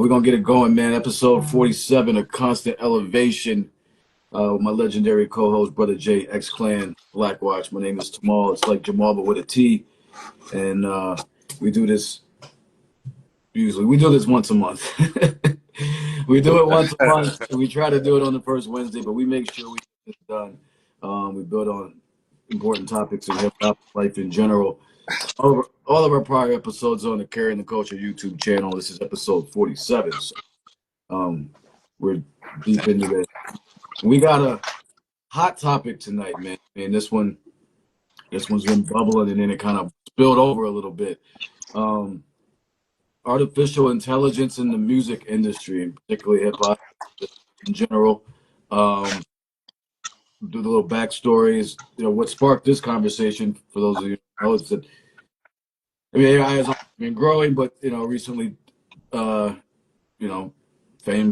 We're gonna get it going, man. Episode 47 of Constant Elevation. With my legendary co-host, Brother J, X-Clan, Blackwatch. My name is Tamal. It's like Jamal, but with a T. And we do this usually. We do this once a month. We do it once a month. We try to do it on the first Wednesday, but we make sure we get it done. We build on important topics in hip hop life in general. All of our prior episodes on the Carrying the Culture YouTube channel. This is episode 47. So, we're deep into this. We got a hot topic tonight, man. And this one's been bubbling, and then it kind of spilled over a little bit. Artificial intelligence in the music industry, and particularly hip hop in general. Do the little backstories. What sparked this conversation, for those of you who know, is that AI has been growing, but recently, famed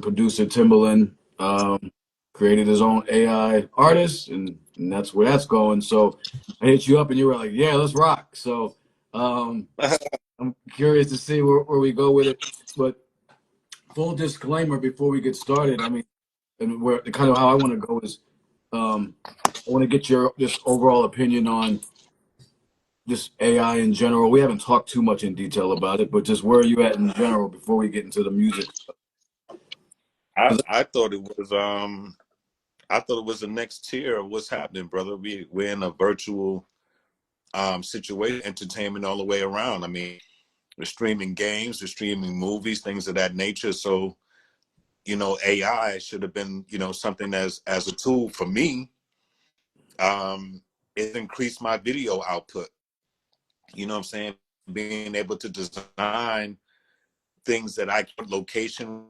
producer Timbaland created his own AI artist, and that's where that's going. So I hit you up, and you were like, "Yeah, let's rock." So I'm curious to see where we go with it. But full disclaimer before we get started, I mean, and where kind of how I want to go is, I want to get your just overall opinion on just AI in general. We haven't talked too much in detail about it, but just where are you at in general before we get into the music? I thought it was the next tier of what's happening, brother. We're in a virtual situation, entertainment all the way around. I mean, we're streaming games, we're streaming movies, things of that nature. So, AI should have been, something as a tool for me. It increased my video output. You know what I'm saying? Being able to design things that I can location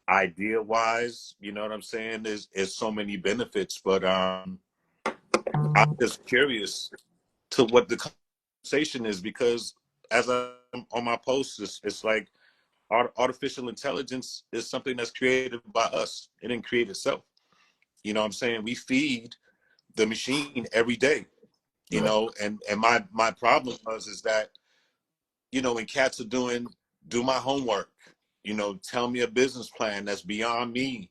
idea wise, you know what I'm saying? There's so many benefits, but I'm just curious to what the conversation is, because as I'm on my posts, it's like artificial intelligence is something that's created by us. It didn't create itself. You know what I'm saying? We feed the machine every day, and my problem is that, when cats are do my homework, tell me a business plan that's beyond me.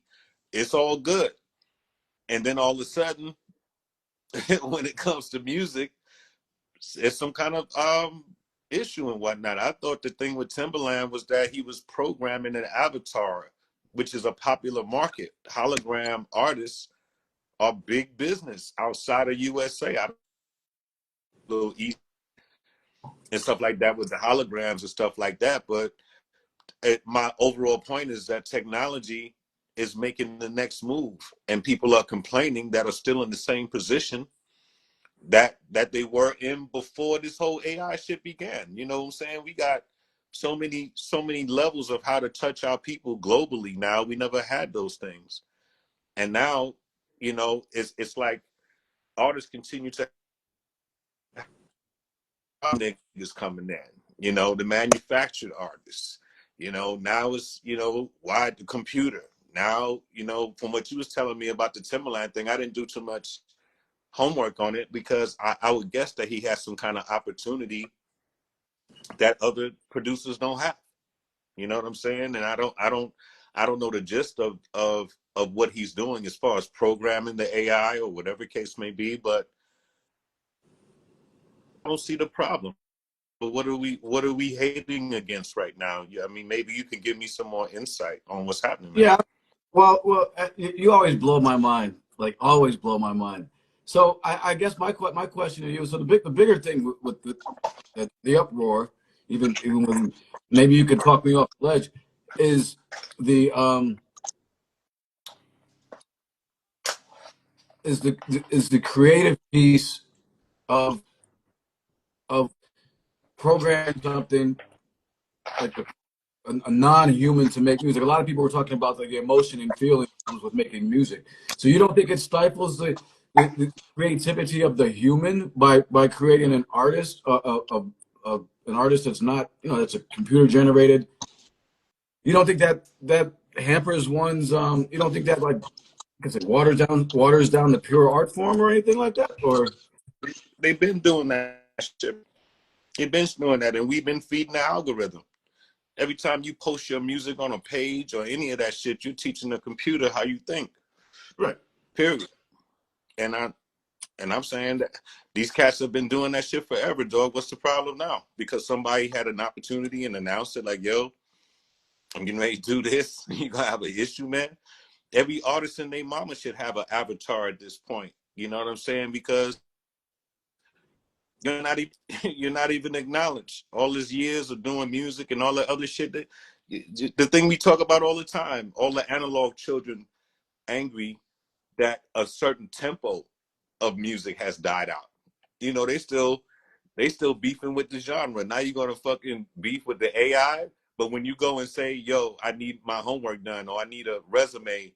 It's all good. And then all of a sudden, when it comes to music, it's some kind of issue and whatnot. I thought the thing with Timbaland was that he was programming an avatar, which is a popular market. Hologram artists are big business outside of USA. I little East and stuff like that with the holograms and stuff like that. But my overall point is that technology is making the next move, and people are complaining that are still in the same position that they were in before this whole AI shit began. You know what I'm saying? We got so many levels of how to touch our people globally now. We never had those things. And now, it's like artists continue to have niggas coming in, the manufactured artists. Now it's, why the computer. Now, from what you was telling me about the Timberland thing, I didn't do too much homework on it, because I would guess that he has some kind of opportunity that other producers don't have. You know what I'm saying? And I don't know the gist of what he's doing as far as programming the AI or whatever case may be, but I don't see the problem. But what are we hating against right now? I mean, maybe you can give me some more insight on what's happening, man. Yeah, well, you always blow my mind, like always blow my mind. So I guess my question to you. So the bigger thing with the uproar, even when maybe you could talk me off the ledge, is the is the creative piece of programming something like a non-human to make music. A lot of people were talking about like the emotion and feeling comes with making music. So you don't think it stifles the creativity of the human by creating an artist, an artist that's not, that's a computer generated. You don't think that hampers one's you don't think that, like, I said, waters down the pure art form or anything like that? Or They've been doing that shit. They've been doing that, and we've been feeding the algorithm. every time you post your music on a page or any of that shit, you're teaching the computer how you think. Right. Period. And I'm saying that these cats have been doing that shit forever, dog. What's the problem now? Because somebody had an opportunity and announced it, like, yo, I'm getting ready to do this. You gonna have an issue, man. Every artist and their mama should have an avatar at this point. You know what I'm saying? Because you're not even you're not even acknowledged. All these years of doing music and all that other shit that the thing we talk about all the time, all the analog children angry that a certain tempo of music has died out. You know, they still beefing with the genre. Now you're gonna fucking beef with the AI. But when you go and say, yo, I need my homework done, or I need a resume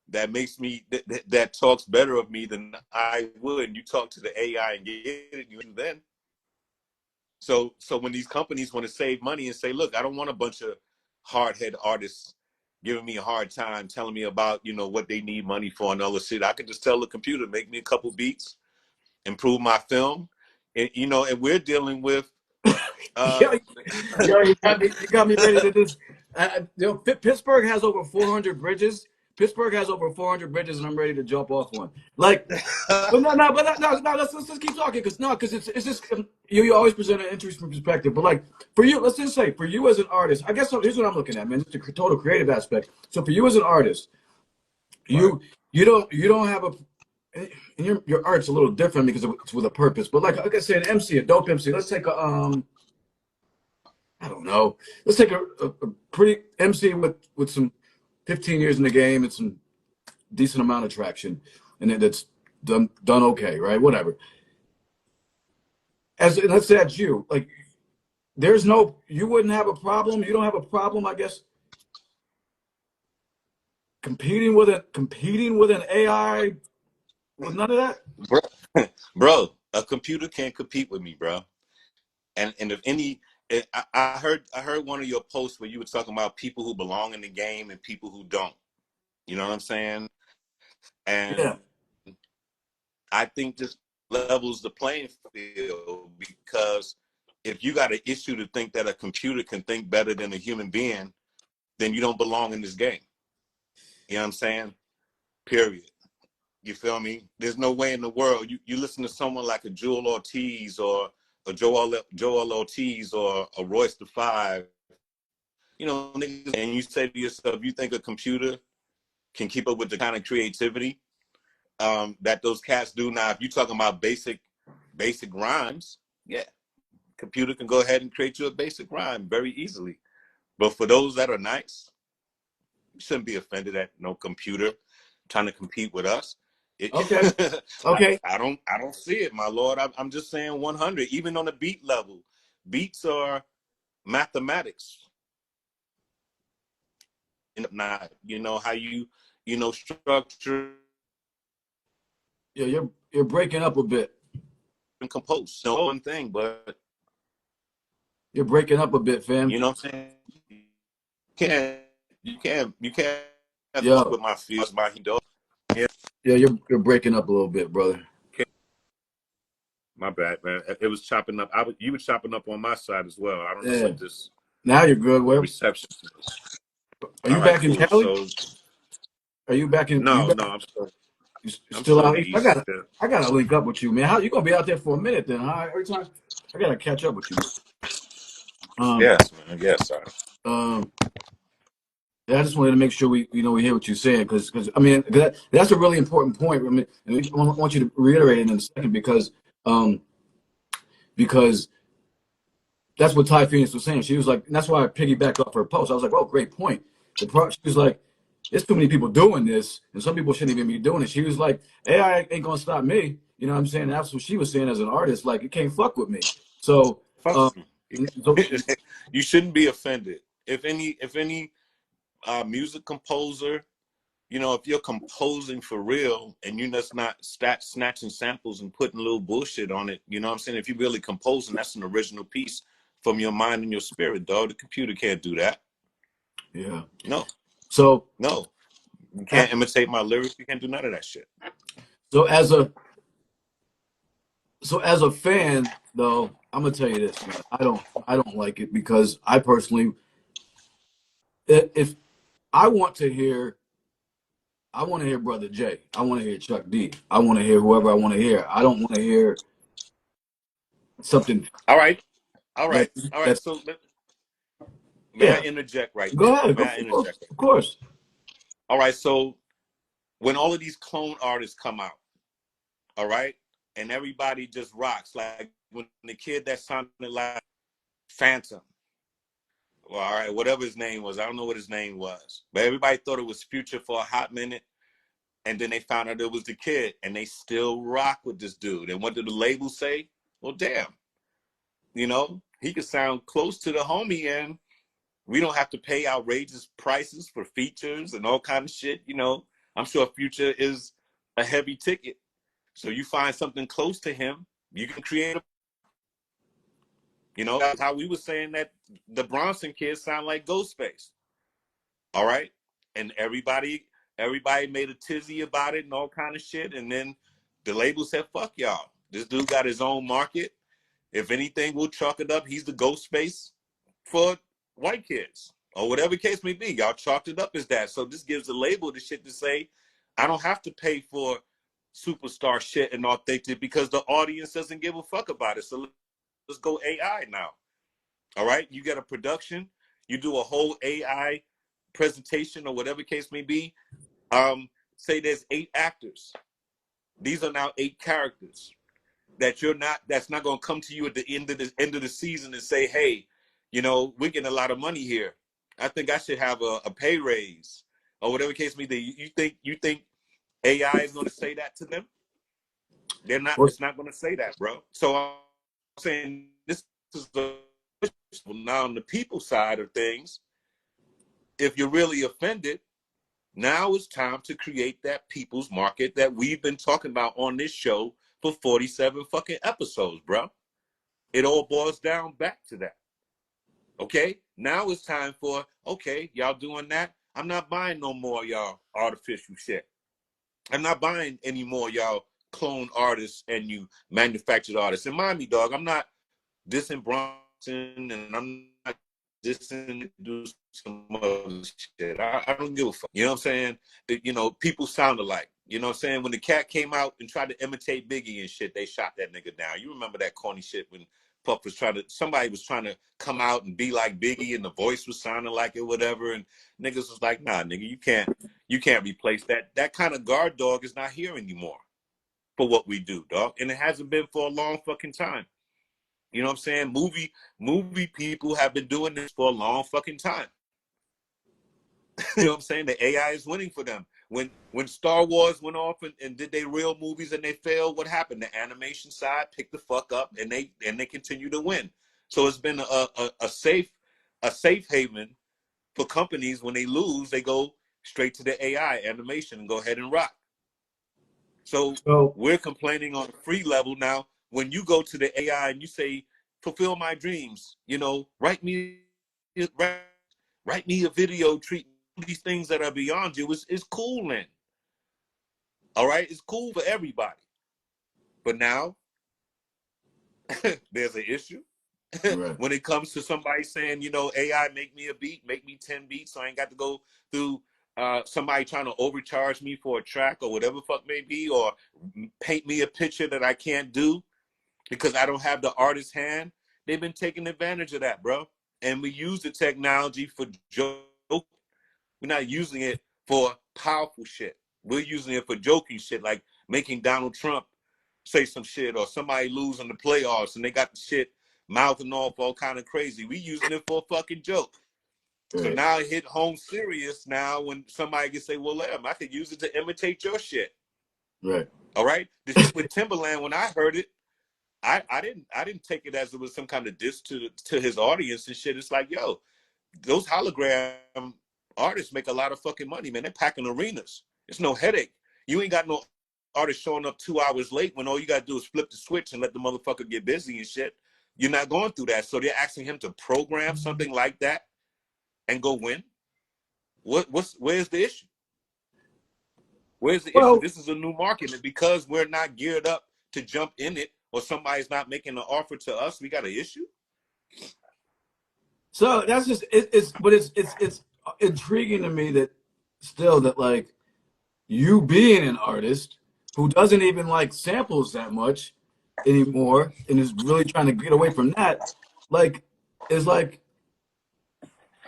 that makes me that talks better of me than I would, and you talk to the AI and get it, you then. So when these companies want to save money and say, look, I don't want a bunch of hardhead artists giving me a hard time, telling me about, you know, what they need money for and all this shit. I can just tell the computer, make me a couple beats, improve my film. And, you know, and we're dealing with Yo, yo, you got me ready to just. You know, Pittsburgh has over 400 bridges. Pittsburgh has over 400 bridges, and I'm ready to jump off one. Like, but no. Let's keep talking because it's just you always present an interesting perspective. But like for you, let's just say for you as an artist, I guess here's what I'm looking at, man. It's the total creative aspect. So for you as an artist, right. you don't have a and your art's a little different because it's with a purpose. But like I said, an MC, a dope MC. Let's take a I don't know. Let's take a pretty MC with some 15 years in the game and some decent amount of traction, and that's done okay, right? Whatever. Let's say that's you. Like, you wouldn't have a problem. You don't have a problem, I guess, competing with an AI with none of that. Bro, a computer can't compete with me, bro. And if any, I heard one of your posts where you were talking about people who belong in the game and people who don't. You know what I'm saying? Yeah. And I think this levels the playing field, because if you got an issue to think that a computer can think better than a human being, then you don't belong in this game. You know what I'm saying? Period. You feel me? There's no way in the world you listen to someone like a Joel Ortiz or a Joel Ortiz or a Royce the Five, you know, niggas, and you say to yourself, you think a computer can keep up with the kind of creativity that those cats do? Now, if you're talking about basic rhymes, yeah, computer can go ahead and create you a basic rhyme very easily. But for those that are nice, you shouldn't be offended at no computer trying to compete with us. Okay. Okay. I don't see it, my lord. I'm just saying 100. Even on the beat level, beats are mathematics. And not, you know, how you know, structure Yeah, you're breaking up a bit. and compose. No one thing, but You're breaking up a bit, fam. you know what I'm saying. You can't fuck Yo, with my feels, my dog. Yeah, yeah, you're breaking up a little bit, brother. my bad, man. It was chopping up. You were chopping up on my side as well. I don't know Yeah. what this Now you're good. Where reception is. are All you right, back in cool. Cali? So Are you back in? You no, back? no, You I'm still still in out the east? east. I gotta link up with you, man. How you gonna be out there for a minute then? Huh? Every time I gotta catch up with you. Um, Yes, man. Yes, sir. um, yeah, I just wanted to make sure we hear what you're saying because I mean that's a really important point. I mean, and I want you to reiterate it in a second um because that's what Ty Phoenix was saying. She was like, and that's why I piggybacked off her post. I was like, oh, great point. She was like, there's too many people doing this, and some people shouldn't even be doing it. She was like, AI ain't gonna stop me. You know what I'm saying? That's what she was saying as an artist. Like, it can't fuck with me. So, Fuck um, you. so You shouldn't be offended. If any music composer, you know, if you're composing for real and you're just not snatching samples and putting little bullshit on it, you know what I'm saying? If you're really composing, that's an original piece from your mind and your spirit, dog. The computer can't do that. yeah. No, So, no. You uh, can't imitate my lyrics. You can't do none of that shit. so as a fan, though, I'm gonna tell you this, man. I don't like it because I personally if I want to hear, I want to hear Brother J. I want to hear Chuck D. I want to hear whoever I want to hear. I don't want to hear something All right, all that right, all right. that's So may I yeah. interject right Go there? ahead. May Go I for interject? of course. All right. So when all of these clone artists come out, all right, and everybody just rocks, like when the kid that sounded like Phantom, well, all right, whatever his name was, I don't know what his name was, but everybody thought it was Future for a hot minute, and then they found out it was the kid, and they still rock with this dude. And what did the label say? Well, damn, he could sound close to the homie, and we don't have to pay outrageous prices for features and all kind of shit. I'm sure Future is a heavy ticket. So you find something close to him, you can create that's how we were saying that the Bronson kids sound like Ghostface. All right. And everybody made a tizzy about it and all kind of shit. And then the label said, fuck y'all. This dude got his own market. If anything, we'll chalk it up. He's the Ghostface for white kids. Or whatever case may be. Y'all chalked it up as that. So this gives the label the shit to say, I don't have to pay for superstar shit and authentic because the audience doesn't give a fuck about it. So let's go AI now. All right. You get a production, you do a whole AI presentation or whatever case may be. Say there's 8 actors. These are now 8 characters that's not going to come to you at the end of the season and say, hey, we're getting a lot of money here. I think I should have a pay raise or whatever case may be. You think AI is going to say that to them? They're not. Well, It's not going to say that, bro. So I'm saying this is now on the people side of things. If you're really offended, now it's time to create that people's market that we've been talking about on this show for 47 fucking episodes, bro. It all boils down back to that. Okay? Now it's time for, okay, y'all doing that? I'm not buying no more y'all artificial shit. I'm not buying any more y'all clone artists and you manufactured artists. And mind me, dog, I'm not dissing Bronson and I'm not dissing do some other shit. I don't give a fuck. You know what I'm saying? People sound alike. You know what I'm saying? When the cat came out and tried to imitate Biggie and shit, they shot that nigga down. You remember that corny shit when Puff was somebody was trying to come out and be like Biggie and the voice was sounding like it, whatever, and niggas was like, nah, nigga, you can't replace that. That kind of guard dog is not here anymore for what we do, dog. And it hasn't been for a long fucking time. You know what I'm saying? Movie people have been doing this for a long fucking time. You know what I'm saying? The AI is winning for them. When Star Wars went off and did they real movies and they failed, what happened? The animation side picked the fuck up and they continue to win. So it's been a safe haven for companies. When they lose, they go straight to the AI animation and go ahead and rock. So so we're complaining on a free level now. When you go to the AI and you say, fulfill my dreams, write me a video, treat these things that are beyond you. It's cool then. All right, it's cool for everybody. But now there's an issue right. when it comes to somebody saying, AI, make me a beat, make me 10 beats, so I ain't got to go through somebody trying to overcharge me for a track or whatever fuck may be, or paint me a picture that I can't do because I don't have the artist's hand. They've been taking advantage of that, bro. And we use the technology for joke. We're not using it for powerful shit. We're using it for joking shit, like making Donald Trump say some shit or somebody lose in the playoffs and they got the shit mouthing off all kind of crazy. We using it for a fucking joke. So Right. now it hit home serious now when somebody can say, well, I could use it to imitate your shit. Right. All right? The shit with Timberland, when I heard it, I didn't take it as it was some kind of diss to his audience and shit. It's like, yo, those hologram artists make a lot of fucking money, man. They're packing arenas. It's no headache. You ain't got no artist showing up 2 hours late when all you gotta do is flip the switch and let the motherfucker get busy and shit. You're not going through that. So they're asking him to program something like that and go win. Where's the issue? Where's the issue? Well, This is a new market, and because we're not geared up to jump in it, or somebody's not making an offer to us, we got an issue. so that's just it's but it's intriguing to me that still that like you being an artist who doesn't even like samples that much anymore and is really trying to get away from that, like is like,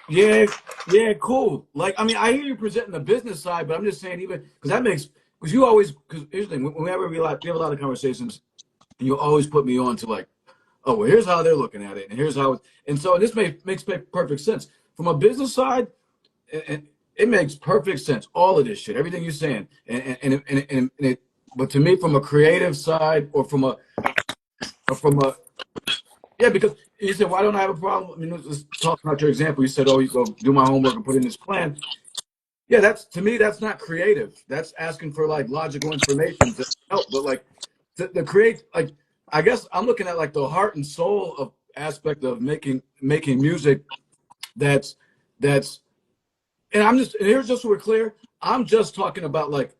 yeah, yeah, cool. Like, I mean, I hear you presenting the business side, but I'm just saying even because that makes because you always because here's the thing, whenever we have a lot of conversations, and you always put me on to like, oh well, here's how they're looking at it, and here's how, and so this makes perfect sense from a business side. It makes perfect sense. All of this shit, everything you're saying, but to me, from a creative side, or from a yeah, because you said, why don't I have a problem? I mean, let's talk about your example. You said, oh, you go do my homework and put in this plan. Yeah, that's to me, that's not creative. That's asking for like logical information to help. But like the create, like I guess I'm looking at like the heart and soul of aspect of making music. That's that's and I'm just and here's just so we're clear. I'm just talking about like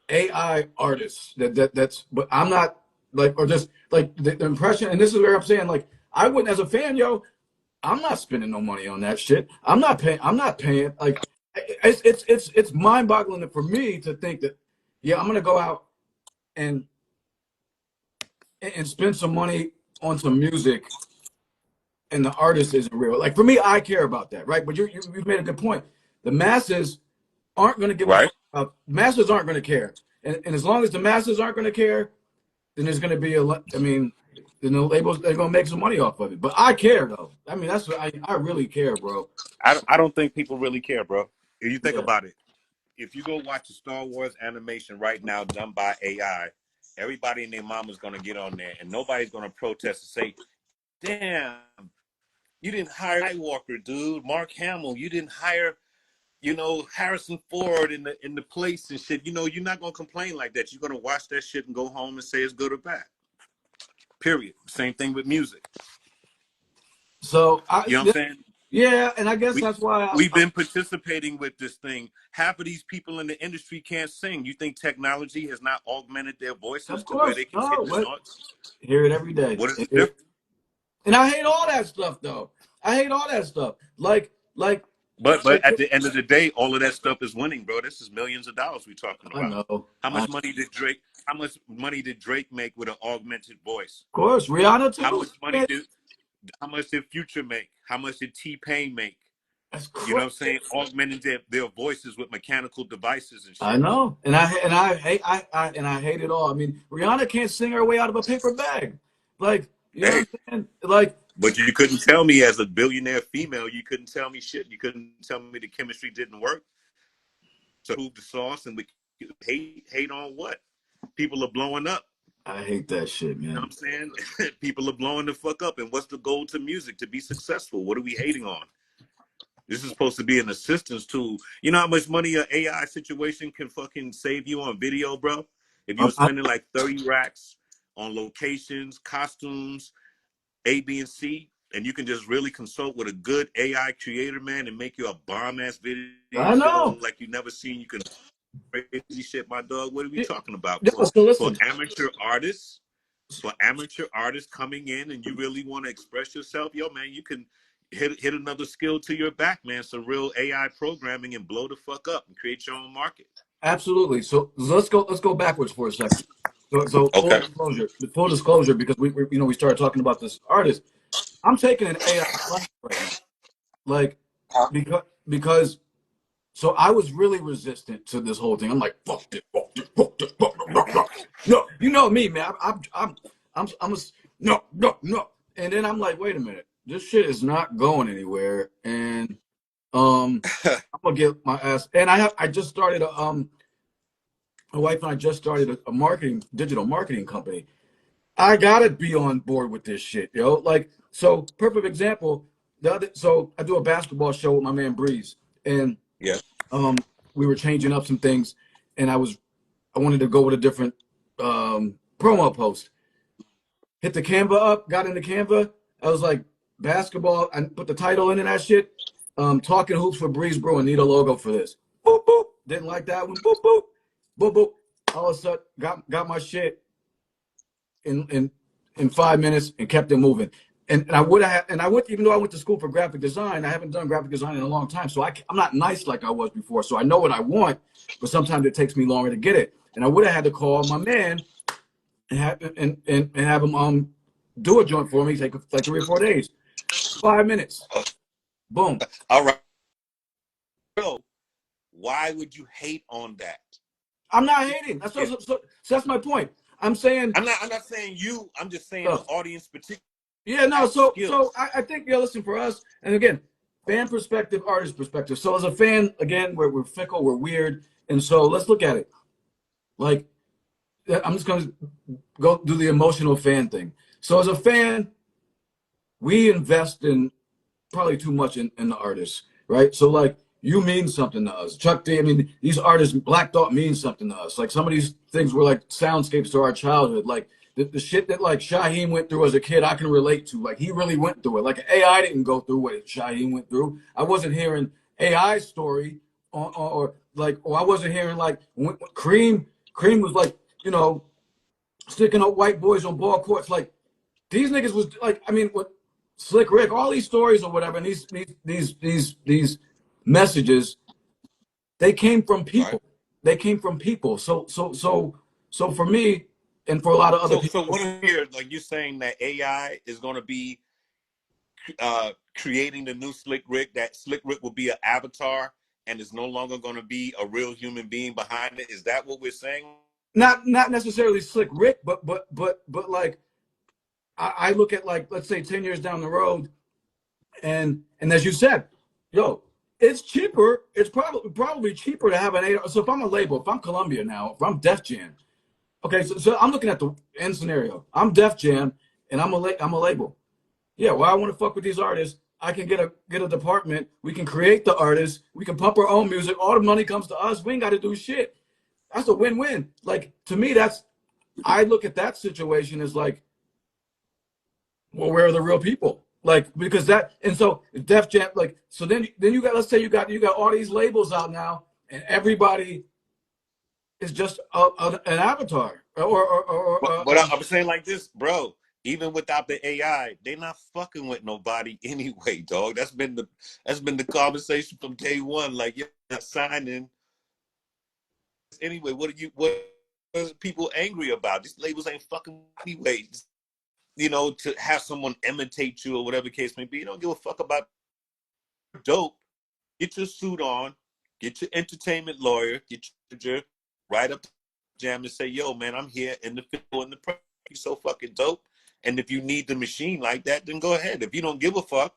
AI artists. That's but I'm not like or just like the impression. And this is where I'm saying like I wouldn't as a fan, yo. I'm not spending no money on that shit. I'm not paying. I'm not paying. Like it's mind boggling for me to think that yeah, I'm gonna go out and and spend some money on some music and the artist isn't real. Like for me, I care about that, right? But you've made a good point. The masses aren't going to give a Right. fuck about. Masses aren't going to care, and as long as the masses aren't going to care, then there's going to be a. I mean, then the labels they're going to make some money off of it. But I care though. I mean, that's what I really care, bro. I don't think people really care, bro. If you think Yeah, about it, if you go watch a Star Wars animation right now done by AI, everybody and their mama's gonna get on there, and nobody's gonna protest and say, "Damn, you didn't hire Skywalker, dude. Mark Hamill. You didn't hire, Harrison Ford in the place and shit." You're not gonna complain like that. You're gonna watch that shit and go home and say it's good or bad. Period. Same thing with music. so You know what I'm saying? yeah, and I guess We that's why we've been participating with this thing. Half of these people in the industry can't sing. You think technology has not augmented their voices of to where course they can no, hit the what notes? hear it every day. What is the difference? And I hate all that stuff though. I hate all that stuff. But Like at the end of the day, all of that stuff is winning, bro. This is millions of dollars we're talking I about. know. How I, much of money did Drake? How much money did Drake make with an augmented voice? course, Rihanna How too. much money Man, did How much did Future make? How much did T-Pain make? that's You know crazy. what I'm saying? Augmenting their voices with mechanical devices and I shit. know, and I hate I hate it all. I mean, Rihanna can't sing her way out of a paper bag. Like, you know what Hey, I'm saying? Like, but you couldn't tell me as a billionaire female, you couldn't tell me shit. You couldn't tell me the chemistry didn't work. So who the sauce and we hate on what? People are blowing up. I hate that shit, You know man. what I'm saying? People are blowing the fuck up. And what's the goal to music? To be successful. What are we hating on? This is supposed to be an assistance tool. You know how much money an AI situation can fucking save you on video, bro? If you were I, spending like 30 racks on locations, costumes, A, B, and C, and you can just really consult with a good AI creator, man, and make you a bomb ass I video know. like you never seen. You can crazy shit, my dog. What are we Yeah, talking about? yeah, so For listen, amateur artists coming in and you really want to express yourself, yo, man, you can hit another skill to your back, man. Some real AI programming and blow the fuck up and create your own market. absolutely. So let's go backwards for a second. So Okay. full disclosure, because we started talking about this artist. I'm taking an AI class right now, like because so I was really resistant to this whole thing. I'm like, fuck this, fuck this, fuck this, fuck this, fuck this. No, you know me, man. I'm a no, no, no. And then I'm like, wait a minute, this shit is not going anywhere, and I'm gonna get my ass. And I just started my wife and I just started a digital marketing company. I gotta be on board with this shit, yo. Like, so perfect example. So I do a basketball show with my man Breeze, and Yeah. um, we were changing up some things, and I wanted to go with a different promo post. Hit the Canva up, got into Canva. I was like, basketball. I put the title in and that shit. Talking hoops for Breeze Brew and need a logo for this. Boop boop. Didn't like that one. Boop boop. Boop boop. All of a sudden, got my shit in 5 minutes and kept it moving. and I would have, and I would, even though I went to school for graphic design, I haven't done graphic design in a long time. So I'm not nice like I was before. So I know what I want, but sometimes it takes me longer to get it. And I would have had to call my man and have him do a joint for me, take like 3 or 4 days, 5 minutes, boom. All right. So why would you hate on that? I'm not hating. So that's my point. I'm saying I'm not saying you. I'm just saying the audience, particularly. Yeah, no. Have So skills. I think listen, for us, and again, fan perspective, artist perspective. So as a fan, again, we're fickle, we're weird, and so let's look at it. Like I'm just gonna go do the emotional fan thing. So as a fan, we invest in probably too much in the artists, right? So like you mean something to us. Chuck D, I mean, these artists, Black Thought means something to us. Like some of these things were like soundscapes to our childhood. Like the shit that like Shaheem went through as a kid, I can relate to. Like he really went through it. Like AI didn't go through what Shaheem went through. I wasn't hearing AI's story or I wasn't hearing like when Cream was like, you know, sticking up white boys on ball courts. Like these niggas was like, I mean, what Slick Rick, all these stories or whatever, and these messages, they came from people. Right. They came from people. So for me, and for a lot of other So people, what I'm here, like you're saying that AI is going to be creating the new Slick Rick. That Slick Rick will be an avatar and is no longer going to be a real human being behind it. Is that what we're saying? not necessarily Slick Rick, but like I look at like let's say 10 years down the road, and as you said, yo, it's cheaper. It's probably cheaper to have an 8. So if I'm a label, if I'm Columbia now, if I'm Def Jam, okay, so I'm looking at the end scenario. I'm Def Jam, and I'm a label. Yeah, well, I want to fuck with these artists. I can get a department. We can create the artists. We can pump our own music. All the money comes to us. We ain't got to do shit. That's a win-win. Like to me, I look at that situation as like, well, where are the real people? Like because that and so Def Jam like so then you got let's say you got all these labels out now and everybody is just an avatar But I'm saying like this, bro. Even without the AI, they're not fucking with nobody anyway, dog. That's been the conversation from day one. Like you're not signing anyway. What are people angry about? These labels ain't fucking anyway. You know, to have someone imitate you or whatever the case may be. You don't give a fuck about dope. Get your suit on, get your entertainment lawyer, get your right up to jam and say, yo, man, I'm here in the field in the press. You so fucking dope. And if you need the machine like that, then go ahead. If you don't give a fuck,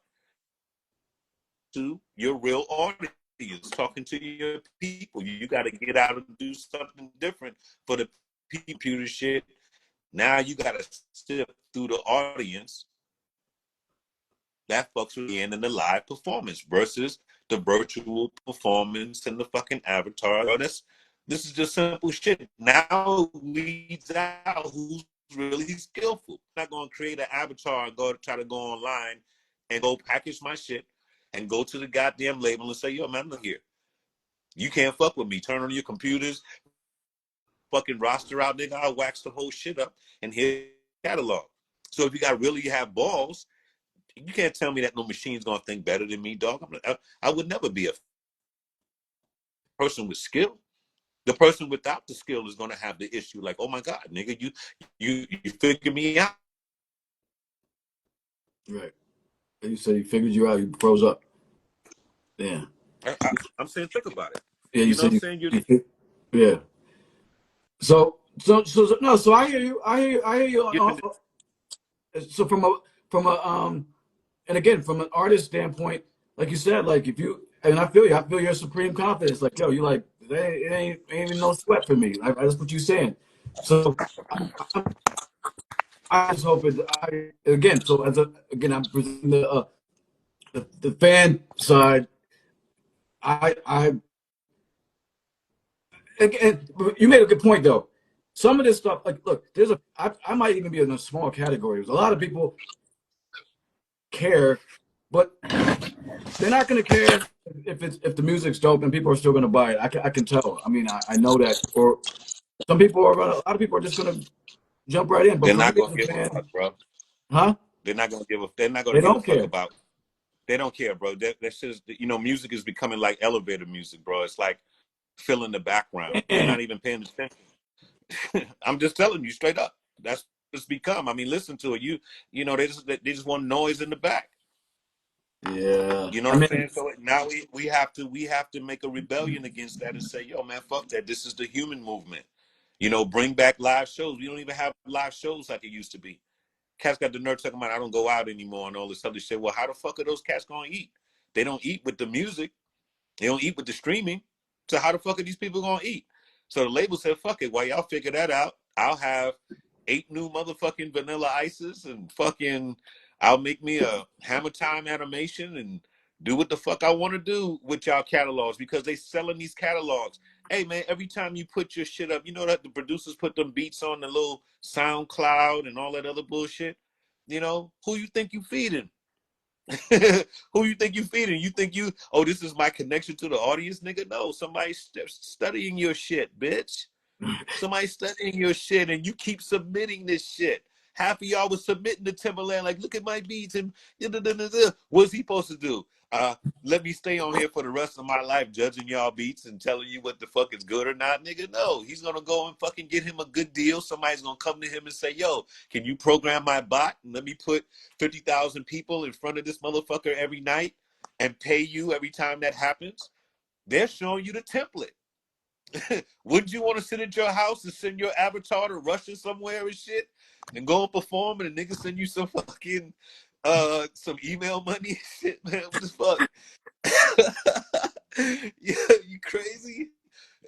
to your real audience, talking to your people, you got to get out and do something different for the computer shit. Now you got to sift through the audience that fucks with the end in the live performance versus the virtual performance and the fucking avatar. This is just simple shit. Now weeds out who's really skillful. I'm not gonna create an avatar and go try to go online and go package my shit and go to the goddamn label and say, yo, man, look here. You can't fuck with me. Turn on your computers, fucking roster out, nigga. I'll wax the whole shit up and hit catalog. So if you got really have balls, you can't tell me that no machine's gonna think better than me, dog. I would never be a person with skill. The person without the skill is gonna have the issue. Like, oh my god, nigga, you figure me out. right. You said he figured you out. You froze up. Yeah. I'm saying, think about it. Yeah. You You know said what I'm saying? yeah. So no. So I hear you. I hear you. So from a and again from an artist standpoint, like you said, like if you and I feel your supreme confidence. Like yo, you like it ain't even no sweat for me. Like that's what you're saying. So I just hope it. Again. So again, I'm presenting the fan side. I again, you made a good point though. Some of this stuff, like, look, I might even be in a small category. There's a lot of people care, but they're not going to care if the music's dope and people are still going to buy it. I can tell. I mean, I know that. Or some people are a lot of people are just going to jump right in. But They're for me not gonna as a give a fan, fuck, bro. huh? They're not gonna give a. They're not gonna They give a don't fuck care. about. They don't care, bro. That's just music is becoming like elevator music, bro. It's like filling the background. They're Man. not even paying attention. I'm just telling you straight up. That's what it's become. I mean, listen to it. They just want noise in the back. Yeah. You know I what I'm mean, saying? So now we have to make a rebellion against that and say, yo, man, fuck that. This is the human movement. Bring back live shows. We don't even have live shows like it used to be. Cats got the nerve talking about I don't go out anymore and all this other shit. Well, how the fuck are those cats gonna eat? They don't eat with the music. They don't eat with the streaming. So how the fuck are these people gonna eat? So the label said, fuck it. While y'all figure that out, I'll have 8 new motherfucking vanilla ices and fucking I'll make me a Hammer Time animation and do what the fuck I want to do with y'all catalogs because they selling these catalogs. Hey man, every time you put your shit up, you know that the producers put them beats on the little SoundCloud and all that other bullshit. Who you think you feeding? Who you think you feeding? You think this is my connection to the audience, nigga? No, somebody's studying your shit, bitch. Somebody's studying your shit, and you keep submitting this shit. Half of y'all was submitting to Timberland, like, look at my beats, and what's he supposed to do? Let me stay on here for the rest of my life judging y'all beats and telling you what the fuck is good or not, nigga? No, he's gonna go and fucking get him a good deal. Somebody's gonna come to him and say, yo, can you program my bot and let me put 50,000 people in front of this motherfucker every night and pay you every time that happens? They're showing you the template. Wouldn't you want to sit at your house and send your avatar to Russia somewhere and shit and go and perform and the nigga send you some fucking some email money and shit, man? What the fuck? Yeah, you crazy?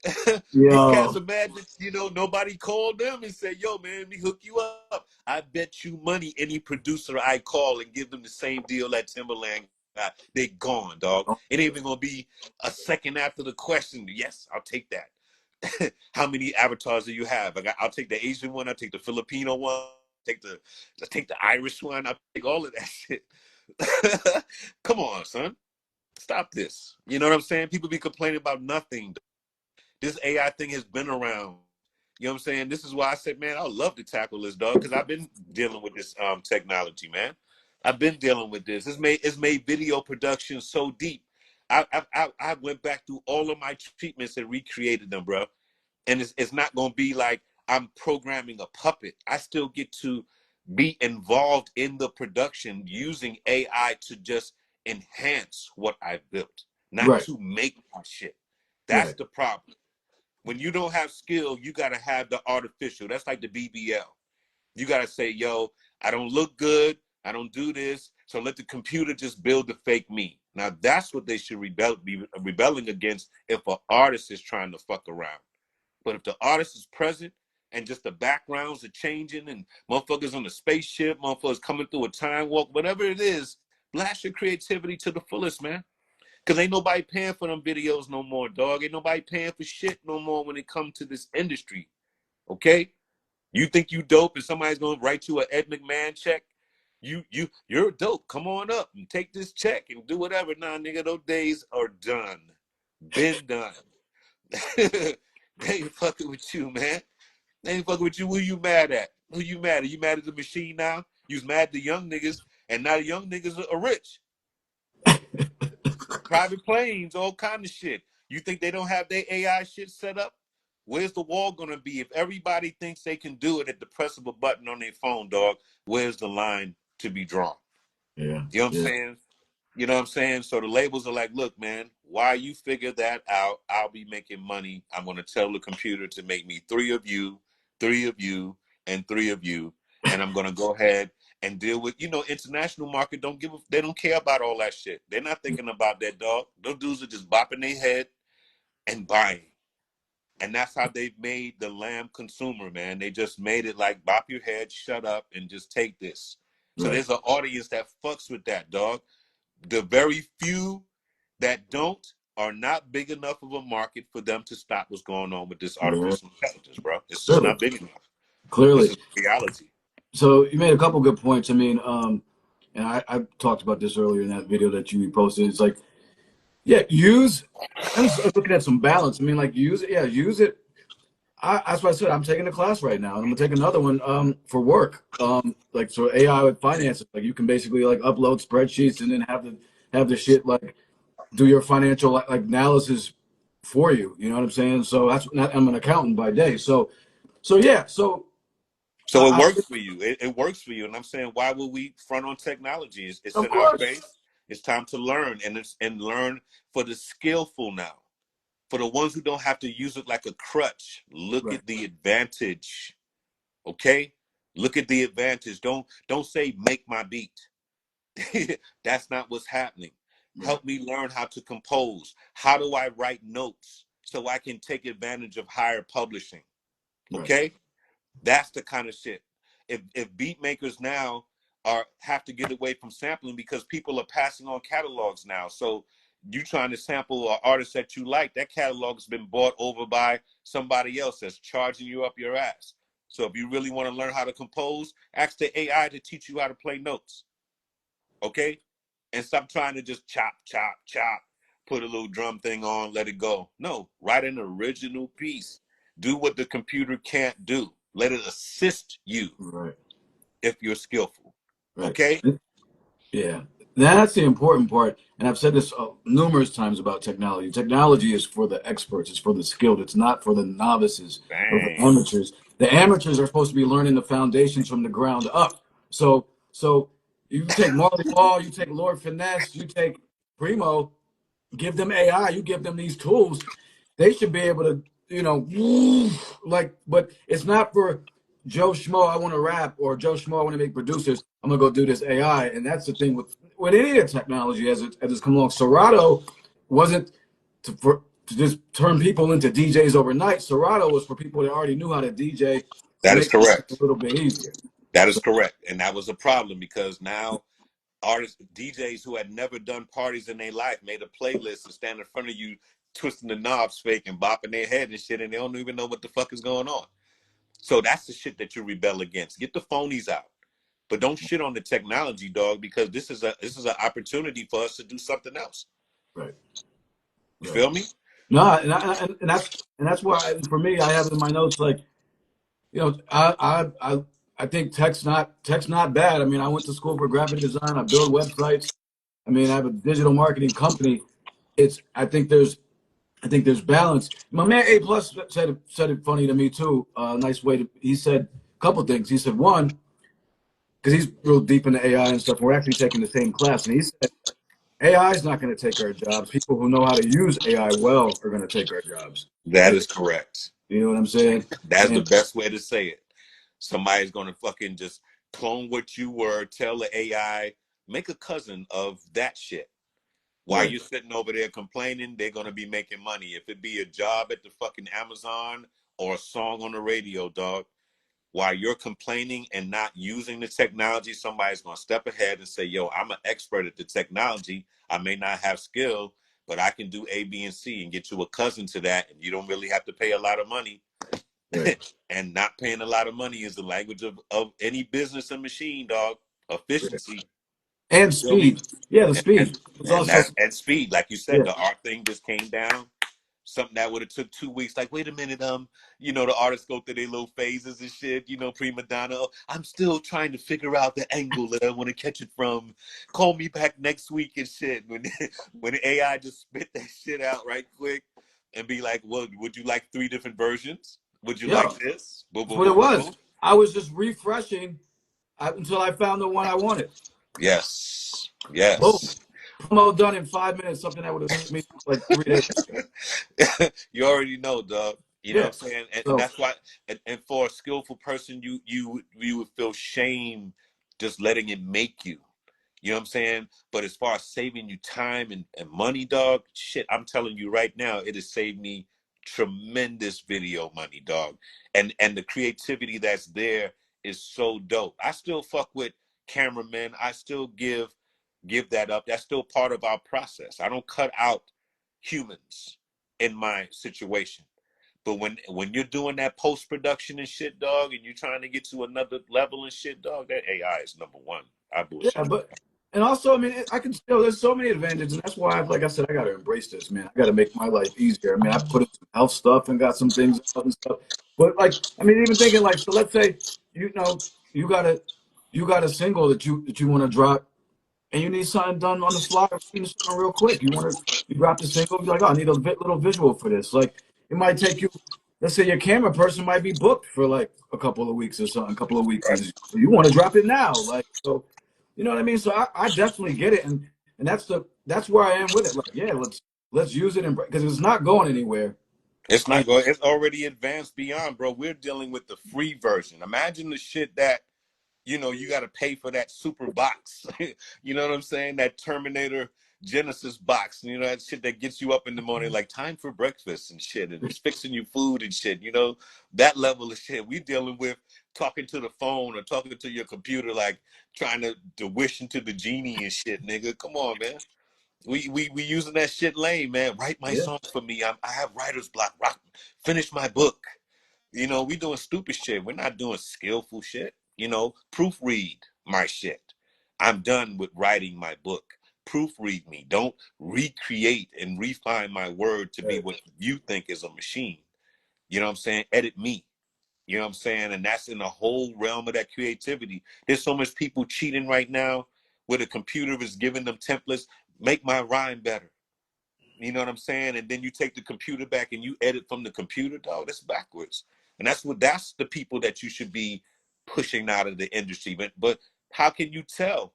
These cats yo, are mad that nobody called them and said, yo man, let me hook you up. I bet you money any producer I call and give them the same deal that Timberland got, they gone, dog. It ain't even gonna be a second after the question. Yes, I'll take that. How many avatars do you have? I'll take the Asian one, I'll take the Filipino one, take the Irish one, I'll take all of that shit. Come on, son. Stop this. You know what I'm saying? People be complaining about nothing. This AI thing has been around. You know what I'm saying? This is why I said, man, I would love to tackle this, dog, because I've been dealing with this technology, man. I've been dealing with this. It's made video production so deep. I went back through all of my treatments and recreated them, bro. And it's not gonna be like I'm programming a puppet. I still get to be involved in the production using AI to just enhance what I've built, not right, to make my shit. That's right. the problem. When you don't have skill, you gotta have the artificial. That's like the BBL. You gotta say, yo, I don't look good. I don't do this. So let the computer just build the fake me. Now that's what they should be rebelling against if an artist is trying to fuck around. But if the artist is present and just the backgrounds are changing and motherfuckers on the spaceship, motherfuckers coming through a time walk, whatever it is, blast your creativity to the fullest, man. Cause ain't nobody paying for them videos no more, dog. Ain't nobody paying for shit no more when it comes to this industry. Okay? You think you dope and somebody's gonna write you an Ed McMahon check? You're dope. Come on up and take this check and do whatever. Nah, nigga, those days are done. Been done. They ain't fucking with you, man. They ain't fucking with you. Who you mad at? Who you mad at? You mad at the machine now? You was mad at the young niggas, and now the young niggas are rich. Private planes, all kind of shit. You think they don't have their AI shit set up? Where's the wall gonna be? If everybody thinks they can do it at the press of a button on their phone, dog, where's the line to be drawn? Yeah, You know what I'm yeah, saying? You know what I'm saying? So the labels are like, look, man, while you figure that out, I'll be making money. I'm gonna tell the computer to make me three of you, and 3 of you, and I'm gonna go ahead and deal with, international market they don't care about all that shit. They're not thinking about that, dog. Those dudes are just bopping their head and buying. And that's how they've made the lamb consumer, man. They just made it like bop your head, shut up, and just take this. So right. there's an audience that fucks with that, dog. The very few that don't are not big enough of a market for them to stop what's going on with this Yeah, artificial intelligence, bro. It's just clearly, not big enough. This clearly. is reality. So you made a couple good points. I mean, and I talked about this earlier in that video that you reposted. It's like, yeah, use. I'm looking at some balance. I mean, like, use it. Yeah, use it. That's what I said. I'm taking a class right now, and I'm gonna take another one for work. Like so AI with finances. Like you can basically like upload spreadsheets and then have the shit like do your financial like analysis for you. You know what I'm saying? So I'm an accountant by day. So yeah. So So it I works for you. It works for you. And I'm saying, why would we front on technology? It's of in our course. face. It's time to learn, and learn for the skillful now. For the ones who don't have to use it like a crutch, look Right. at the advantage. Okay, look at the advantage. Don't say make my beat. That's not what's happening. Right. Help me learn how to compose. How do I write notes so I can take advantage of higher publishing? Right. Okay, that's the kind of shit. If beat makers now are have to get away from sampling because people are passing on catalogs now. So you trying to sample an artist that you like, that catalog's been bought over by somebody else that's charging you up your ass. So if you really want to learn how to compose, ask the AI to teach you how to play notes. Okay? And stop trying to just chop, chop, chop, put a little drum thing on, let it go. No, write an original piece. Do what the computer can't do. Let it assist you Right. if you're skillful. Right. Okay? Yeah, that's the important part. And I've said this numerous times about technology. Technology is for the experts, it's for the skilled, it's not for the novices or the Bang. amateurs. The amateurs are supposed to be learning the foundations from the ground up. So you take Marley Ball, you take Lord Finesse, you take Primo, give them AI, you give them these tools, they should be able to, like, but it's not for Joe Schmo, I want to rap, or Joe Schmo, I want to make producers. I'm gonna go do this AI, and that's the thing with any of the technology as it's come along. Serato wasn't to just turn people into DJs overnight. Serato was for people that already knew how to DJ to That is make things a correct. little bit easier. That is So correct. And that was a problem because now artists, DJs who had never done parties in their life made a playlist and stand in front of you twisting the knobs fake and bopping their head and shit, and they don't even know what the fuck is going on. So that's the shit that you rebel against. Get the phonies out. But don't shit on the technology, dog, because this is an opportunity for us to do something else. right, You right. feel me? No, and that's why for me, I have in my notes like I think tech's not bad. I mean, I went to school for graphic design. I build websites. I mean, I have a digital marketing company. It's I think there's balance. My man A Plus said it funny to me too. Nice way to. He said a couple things. He said one because he's real deep into AI and stuff. We're actually taking the same class, and he said AI is not going to take our jobs. People who know how to use AI well are going to take our jobs. That And is correct. you know what I'm saying? That's the And best way to say it. Somebody's gonna fucking just clone what you were, tell the AI, make a cousin of that shit. While right, you're sitting over there complaining, they're gonna be making money. If it be a job at the fucking Amazon or a song on the radio, dog, while you're complaining and not using the technology, somebody's going to step ahead and say, yo, I'm an expert at the technology. I may not have skill, but I can do A, B, and C and get you a cousin to that. And you don't really have to pay a lot of money. right, And not paying a lot of money is the language of any business and machine, dog. right. Efficiency. And You feel me? speed. Yeah, the And, speed. and, It's and also that's at speed. Like you said, yeah, the art thing just came down. Something that would have took 2 weeks. Like, wait a minute, the artists go through their little phases and shit. Prima donna. Oh, I'm still trying to figure out the angle that I want to catch it from. Call me back next week and shit. When when the AI just spit that shit out right quick and be like, well, would you like 3 different versions? Would you yeah. like this? Boom, That's boom, what it boom, boom, was. boom. I was just refreshing until I found the one I wanted. Yes, Boom. yes. Promo done in 5 minutes. Something that would have took me like 3 days. You already know, dog. You know what Yeah. I'm saying? And So that's why and for a skillful person, you would feel shame just letting it make you. You know what I'm saying? But as far as saving you time and money, dog, shit, I'm telling you right now, it has saved me tremendous video money, dog. And the creativity that's there is so dope. I still fuck with cameramen. I still give that up. That's still part of our process. I don't cut out humans in my situation. But when you're doing that post production and shit, dog, and you're trying to get to another level and shit, dog, that AI is number one. I yeah, bullshit but you. And also, I mean, I can still, there's so many advantages. And that's why, like I said, I got to embrace this, man. I got to make my life easier. I mean, I put in some health stuff and got some things out and stuff. But like, I mean, even thinking like, so let's say, you know, you got a, you got a single that you want to drop and you need something done on the fly, you need something real quick. You drop the single, you're like, oh, I need a little visual for this. Like, it might take you, let's say your camera person might be booked for like a couple of weeks or something, a couple of weeks. Right. You want to drop it now. Like, so, you know what I mean? So I definitely get it. And that's where I am with it. Like, yeah, let's use it because it's not going anywhere. It's not And going. It's already advanced beyond, bro. We're dealing with the free version. Imagine the shit that you got to pay for that super box. You know what I'm saying? That Terminator Genesis box. You know that shit that gets you up in the morning, like time for breakfast and shit, and it's fixing you food and shit. You know that level of shit. We dealing with talking to the phone or talking to your computer, like trying to wish into the genie and shit, nigga. Come on, man. We using that shit lame, man. Write my yeah, song for me. I have writer's block. Finish my book. We doing stupid shit. We're not doing skillful shit. Proofread my shit. I'm done with writing my book. Proofread me. Don't recreate and refine my word to be yeah, what you think is a machine. You know what I'm saying? Edit me. You know what I'm saying? And that's in the whole realm of that creativity. There's so much people cheating right now where the computer is giving them templates. Make my rhyme better. You know what I'm saying? And then you take the computer back and you edit from the computer, dog. That's backwards. And that's the people that you should be pushing out of the industry. But how can you tell?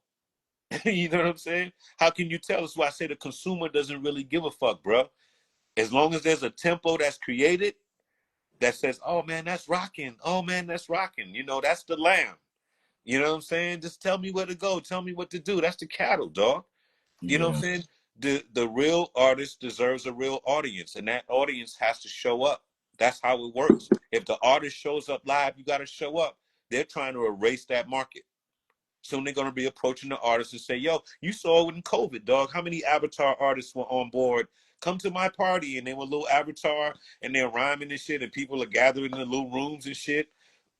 You know what I'm saying? How can you tell? That's why I say the consumer doesn't really give a fuck, bro. As long as there's a tempo that's created that says, oh man, that's rocking. Oh man, that's rocking. That's the lamb. You know what I'm saying? Just tell me where to go. Tell me what to do. That's the cattle, dog. You know what I'm yeah, saying? The real artist deserves a real audience, and that audience has to show up. That's how it works. If the artist shows up live, you got to show up. They're trying to erase that market. Soon they're going to be approaching the artists and say, yo, you saw it in COVID, dog. How many Avatar artists were on board? Come to my party, and they were little Avatar, and they're rhyming and shit, and people are gathering in the little rooms and shit.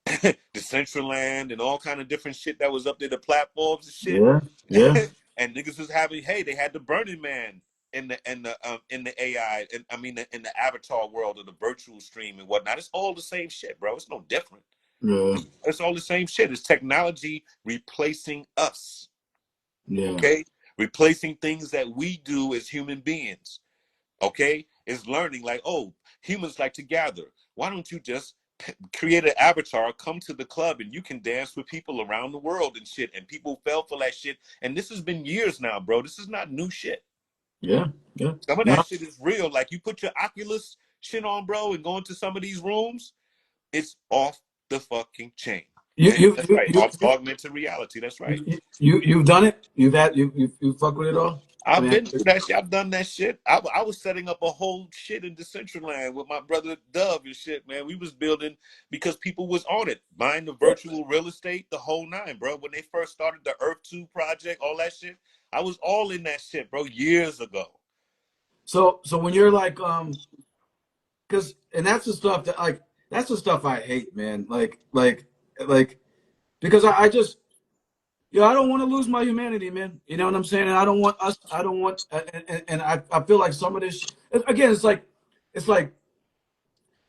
The Centraland and all kind of different shit that was up there, the platforms and shit. yeah, yeah, And niggas was having, hey, they had the Burning Man in the AI, and I mean in the avatar world of the virtual stream and whatnot. It's all the same shit, bro. It's no different. yeah, It's all the same shit. It's technology replacing us. yeah, Okay, replacing things that we do as human beings. Okay, it's learning like, oh, humans like to gather. Why don't you just create an avatar, come to the club, and you can dance with people around the world and shit? And people fell for that shit. And this has been years now, bro. This is not new shit. yeah, yeah. Some of No, that shit is real. Like you put your Oculus shit on, bro, and go into some of these rooms, it's off the fucking chain. you, And you, that's you, right. you, Augmented reality. That's right. you've done it. You fuck with it all. I I've mean, been through that shit. I've done that shit. I was setting up a whole shit in Decentraland with my brother Dove and shit, man. We was building because people was on it, buying the yeah. virtual real estate, the whole nine, bro. When they first started the Earth 2 project, all that shit, I was all in that shit, bro, years ago. So when you're like, because and that's the stuff that like that's the stuff I hate, man. Like because I just I don't want to lose my humanity, man. You know what I'm saying? And I don't want us. I don't want. And I feel like some of this again. It's like it's like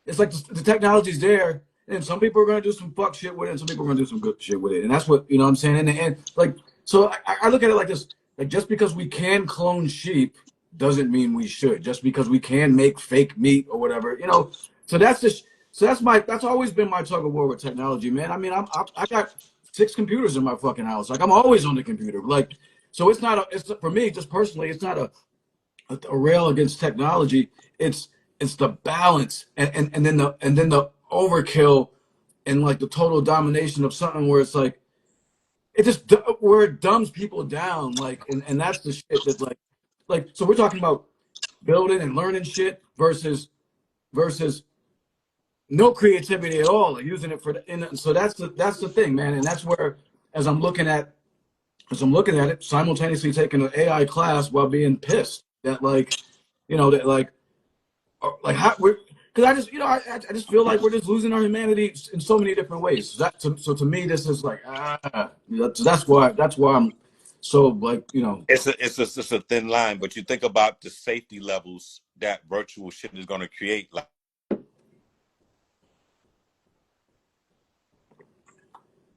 the technology's there, and some people are going to do some fuck shit with it, and some people are going to do some good shit with it, and that's what you know. What I'm saying in the end, like so, I look at it like this: like just because we can clone sheep doesn't mean we should. Just because we can make fake meat or whatever, you know. So that's just so that's always been my tug of war with technology, man. I mean, I got 6 computers in my fucking house. Like I'm always on the computer. Like so, it's not a. It's for me just personally. It's not a rail against technology. It's the balance and then the overkill and like the total domination of something where it's like it just where it dumbs people down like and that's the shit that like so we're talking about building and learning shit versus no creativity at all like using it for so that's the thing, man. And that's where as I'm looking at it simultaneously taking an AI class while being pissed that like that like how we're because I just I just feel like we're just losing our humanity in so many different ways. So to me this is like that's why I'm So like, you know, It's a thin line, but you think about the safety levels that virtual shit is going to create. Like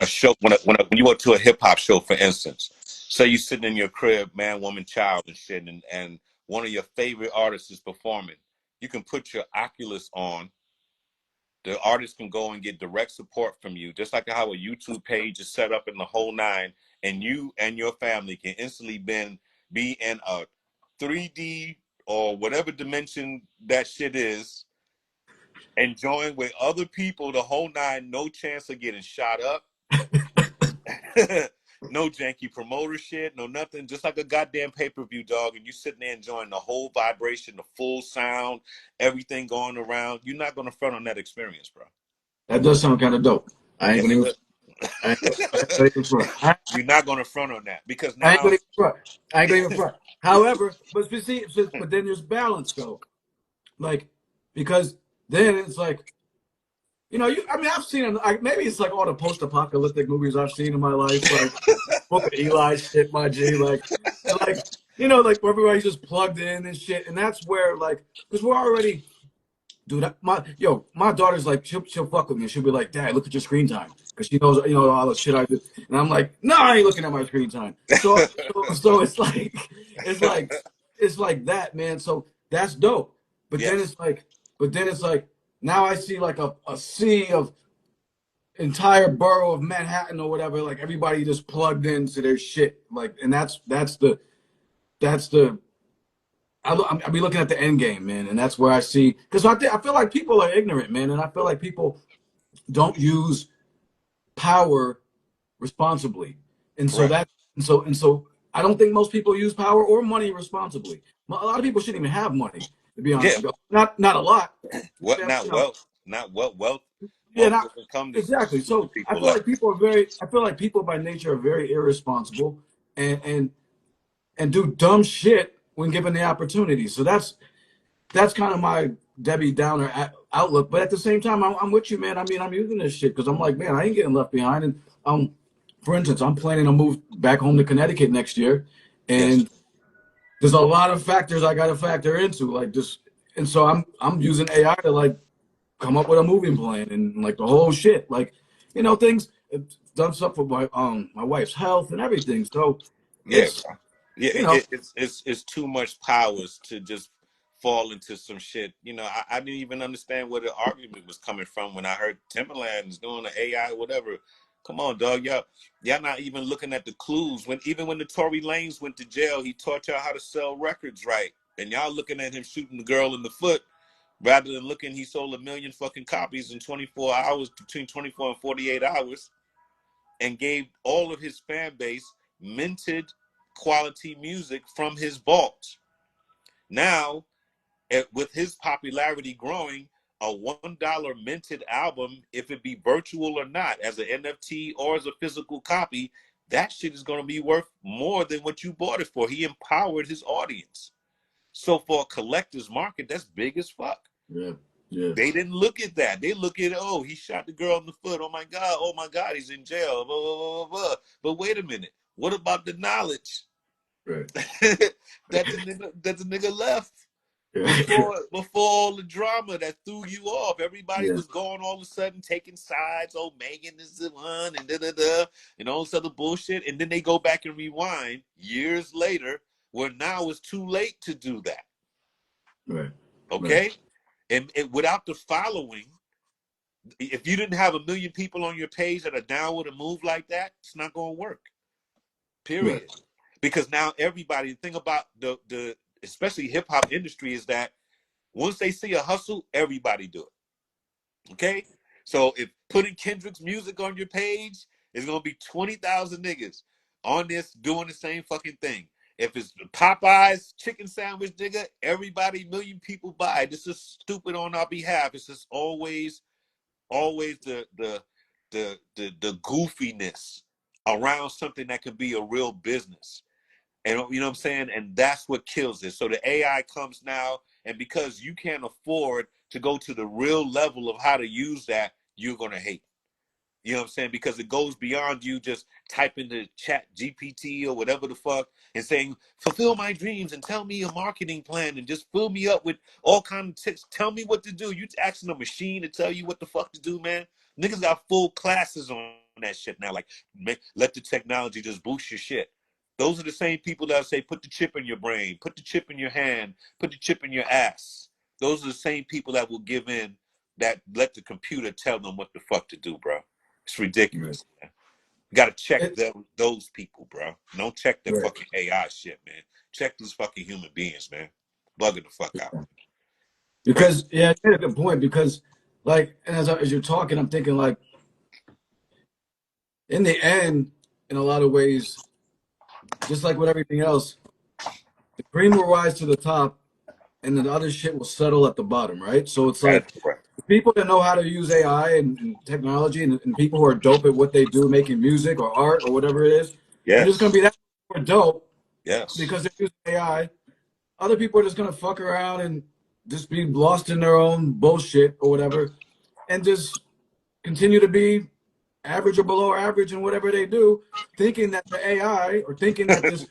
a show, when you go to a hip hop show, for instance, say you sitting in your crib, man, woman, child, and shit, and one of your favorite artists is performing. You can put your Oculus on. The artist can go and get direct support from you, just like how a YouTube page is set up in the whole nine, and you and your family can instantly be in a 3D or whatever dimension that shit is, enjoying with other people the whole nine, no chance of getting shot up. No janky promoter shit, no nothing. Just like a goddamn pay-per-view, dog, and you sitting there enjoying the whole vibration, the full sound, everything going around. You're not gonna front on that experience, bro. that does sound kind of dope. I ain't Yes, gonna even, sir. I ain't gonna even front. You're not gonna front on that because I ain't now, gonna even front. I ain't gonna even front. However, but see, but then there's balance though. Like, because then it's like, you know, I mean, I've seen, maybe it's like all the post-apocalyptic movies I've seen in my life, like Book of Eli shit, my G, like, you know, like where everybody's just plugged in and shit, and that's where, like, because we're already, dude, my daughter's like, she'll fuck with me, she'll be like, Dad, look at your screen time, because she knows, you know, all the shit I do, and I'm like, no, I ain't looking at my screen time, so it's like, it's like that, man, so that's dope, but then yes, it's like, but then it's like, now I see like a sea of entire borough of Manhattan or whatever, like everybody just plugged into their shit, like, and that's the I be looking at the end game, man, and that's where I see, because I feel like people are ignorant, man, and I feel like people don't use power responsibly, and so correct. that and so I don't think most people use power or money responsibly. A lot of people shouldn't even have money, to be honest Yeah, with you. Not a lot. what? You know, Not what wealth. yeah, Wealth not doesn't come to exactly. stupid So I people. feel Like like I feel like people by nature are very irresponsible and and do dumb shit when given the opportunity. So that's kind of my Debbie Downer outlook. But at the same time, I'm with you, man. I mean, I'm using this shit because I'm like, man, I ain't getting left behind. And for instance, I'm planning to move back home to Connecticut next year, yes, and there's a lot of factors I got to factor into, like this. And so I'm using AI to like come up with a moving plan and like the whole shit, like, you know, things. It's done stuff for my wife's health and everything. So yeah, it's, yeah, you know, it's too much powers to just fall into some shit. You know, I didn't even understand where the argument was coming from when I heard Timberland is doing the AI, whatever. Come on, dog, y'all not even looking at the clues. Even when the Tory Lanez went to jail, he taught y'all how to sell records right, and y'all looking at him shooting the girl in the foot rather than looking. He sold 1 million fucking copies in 24 hours, between 24 and 48 hours, and gave all of his fan base minted quality music from his vault. Now, with his popularity growing, a $1 minted album, if it be virtual or not, as an NFT or as a physical copy, that shit is going to be worth more than what you bought it for. He empowered his audience. So for a collector's market, that's big as fuck. yeah, yeah, They didn't look at that. They look at, oh, he shot the girl in the foot. Oh my God, he's in jail. Blah, blah, blah, blah. But wait a minute. What about the knowledge right, that the nigga left yeah, before all the drama that threw you off? Everybody yeah, was going all of a sudden taking sides. Oh, Megan is the one, and da da da, and all this other bullshit. And then they go back and rewind years later, where now it's too late to do that. right, right, Okay, and without the following, if you didn't have 1 million people on your page that are down with a move like that, it's not going to work. right, Period. Because now everybody, the thing about the especially hip hop industry is that once they see a hustle, everybody do it. Okay, so if putting Kendrick's music on your page is going to be 20,000 niggas on this doing the same fucking thing. If it's Popeyes chicken sandwich, nigga, everybody, million people buy. This is stupid on our behalf. It's just always the goofiness around something that could be a real business. And you know what I'm saying? And that's what kills it. So the AI comes now, and because you can't afford to go to the real level of how to use that, you're gonna hate. You know what I'm saying? Because it goes beyond you just typing the chat GPT or whatever the fuck and saying, fulfill my dreams and tell me a marketing plan and just fill me up with all kind of tips. Tell me what to do. You asking a machine to tell you what the fuck to do, man. Niggas got full classes on that shit now. Like, let the technology just boost your shit. Those are the same people that say, put the chip in your brain, put the chip in your hand, put the chip in your ass. Those are the same people that will give in, that let the computer tell them what the fuck to do, bro. It's Right. ridiculous, man. You gotta check It, those people, bro. Don't check the right. fucking AI shit, man. Check these fucking human beings, man. Bugging the fuck out. Crazy. Because yeah, you made a good point. Because like, and as you're talking, I'm thinking like, in the end, in a lot of ways, just like with everything else, the cream will rise to the top, and then the other shit will settle at the bottom, right? So it's That like is correct. the people that know how to use AI and technology, and people who are dope at what they do, making music or art or whatever it is, they're just gonna Yes. be that more dope Yes. because they're using AI. Other people are just gonna fuck around and just be lost in their own bullshit or whatever, and just continue to be average or below average in whatever they do, thinking that the AI or thinking that this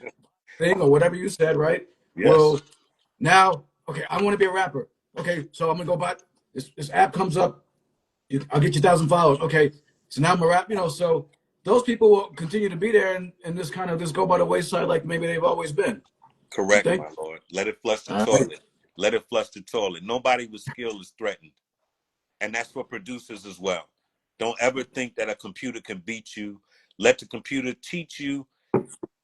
thing or whatever you said, right, Yes. will now, okay, I want to be a rapper. Okay, so I'm gonna go buy this app comes up, I'll get you 1,000 followers. Okay, so now I'm a rap, so those people will continue to be there and this kind of just go by the wayside like maybe they've always been. You Correct, think? my lord. Let it flush the All right. toilet. Let it flush the toilet. Nobody with skill is threatened. And that's for producers as well. Don't ever think that a computer can beat you. Let the computer teach you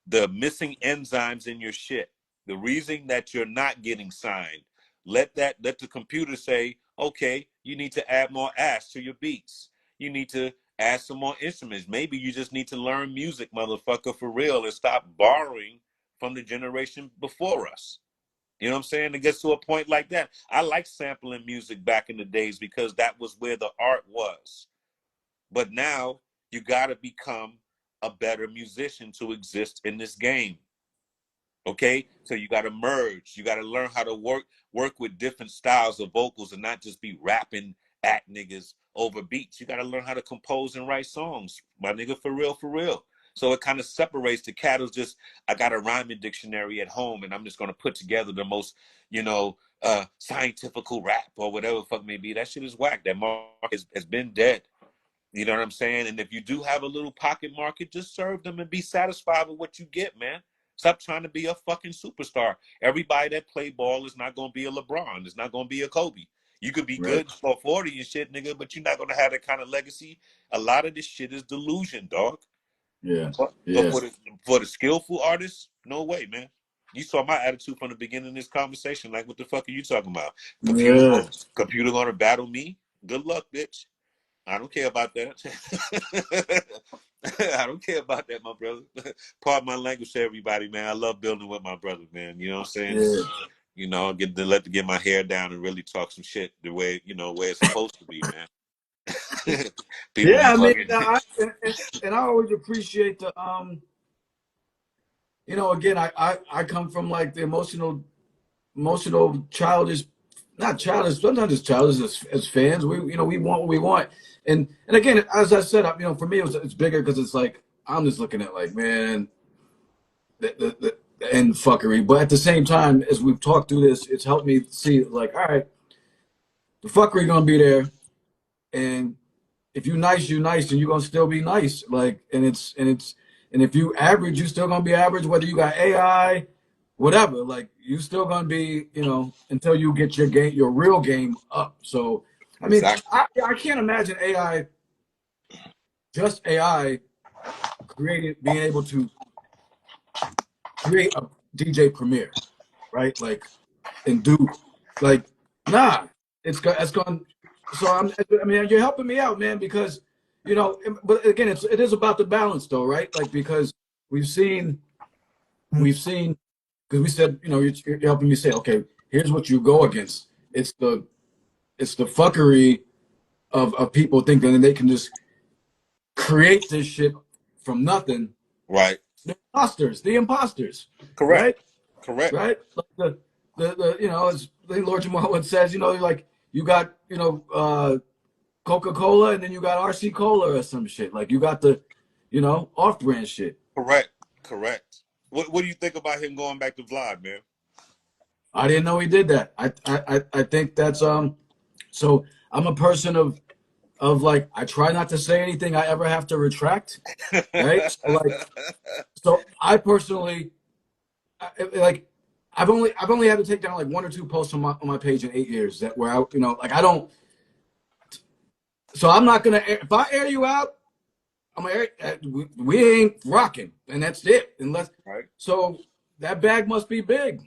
the missing enzymes in your shit, the reason that you're not getting signed. Let the computer say, okay, you need to add more ass to your beats. You need to add some more instruments. Maybe you just need to learn music, motherfucker, for real, and stop borrowing from the generation before us. You know what I'm saying? It gets to a point like that. I like sampling music back in the days because that was where the art was. But now you got to become a better musician to exist in this game. Okay, so you got to merge. You got to learn how to work with different styles of vocals and not just be rapping at niggas over beats. You got to learn how to compose and write songs, my nigga, for real, for real. So it kind of separates the cat who's just, I got a rhyming dictionary at home and I'm just gonna put together the most, scientifical rap or whatever the fuck may be. That shit is whack. That market has been dead. You know what I'm saying? And if you do have a little pocket market, just serve them and be satisfied with what you get, man. Stop trying to be a fucking superstar. Everybody that play ball is not gonna be a LeBron. It's not gonna be a Kobe. You could be Right. good for 40 and shit, nigga, but you're not gonna have that kind of legacy. A lot of this shit is delusion, dog. Yeah. But Yeah. for the skillful artists, no way, man. You saw my attitude from the beginning of this conversation. Like, what the fuck are you talking about? Computer Yeah. gonna, computer gonna battle me? Good luck, bitch. I don't care about that. I don't care about that, my brother. Pardon my language to everybody, man. I love building with my brother, man. You know what I'm saying? Yeah. Get my hair down and really talk some shit the way where it's supposed to be, man. People be Yeah. I mean, bugging. and I always appreciate the again, I come from like the emotional childish, not childish, sometimes it's childish as fans. We want what we want. And again, as I said, for me, it's bigger because it's like, I'm just looking at like, man, the end fuckery. But at the same time, as we've talked through this, it's helped me see like, all right, the fuckery gonna be there. And if you nice, you nice, and you're gonna still be nice. Like, and if you average, you still gonna be average, whether you got AI, whatever. Like, you still gonna be, until you get your real game up. So, I mean, Exactly. I can't imagine just AI being able to create a DJ Premiere, right? Like, and do like, nah, it's gone. So I mean, you're helping me out, man, because but again, it is about the balance, though, right? Like, because we've seen we've seen because we said, you're helping me say, okay, here's what you go against. It's the fuckery of people thinking that they can just create this shit from nothing. Right. The imposters, Correct. right? Correct. Right? Like as Lord Jamal says, like you got, Coca-Cola, and then you got RC Cola or some shit. Like you got the, off-brand shit. Correct. Correct. What do you think about him going back to Vlad, man? I didn't know he did that. I think that's so I'm a person of like I try not to say anything I ever have to retract, right? So I personally like I've only had to take down like one or two posts on my page in 8 years that where like I don't, so I'm not gonna if I air you out, I'm like, we ain't rocking, and that's it. Unless Right. so that bag must be big.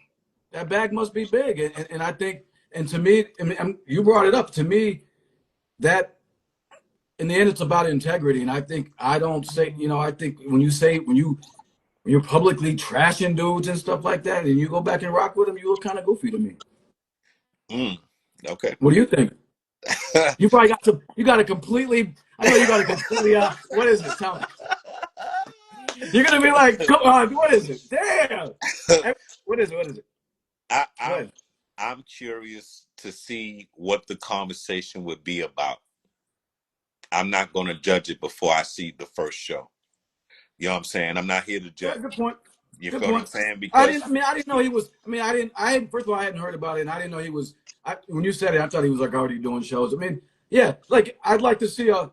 That bag must be big, and I think, and to me, I mean, you brought it up. To me, that in the end, it's about integrity, and I think I don't say, I think when you're publicly trashing dudes and stuff like that, and you go back and rock with them, you look kind of goofy to me. Mm, okay. What do you think? You probably got to, you got to completely. I know you got to completely. What is it? Tell me. You're gonna be like, come on, what is it? Damn. What is it? What is it? I, Go I'm ahead. I'm curious to see what the conversation would be about. I'm not going to judge it before I see the first show. You know what I'm saying? I'm not here to Yeah, judge. good point. You Good feel what I'm point. saying? I Because didn't. I mean, I didn't know he was. I mean, I didn't. First of all, I hadn't heard about it, and I didn't know he was. When you said it, I thought he was like already doing shows. I mean, yeah, like I'd like to see a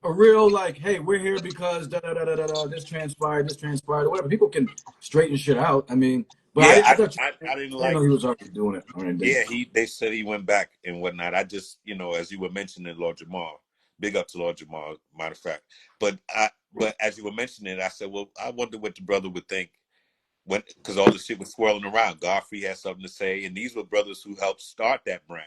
real like, hey, we're here because da da da da da da. This transpired, or whatever. People can straighten shit out. I mean, but yeah, I thought I didn't I didn't know like. he was already doing it or anything. Yeah, they said he went back and whatnot. I just, as you were mentioning, Lord Jamal, big up to Lord Jamal, matter of fact. But as you were mentioning it, I said, well, I wonder what the brother would think when, because all the shit was swirling around. Godfrey had something to say, and these were brothers who helped start that brand.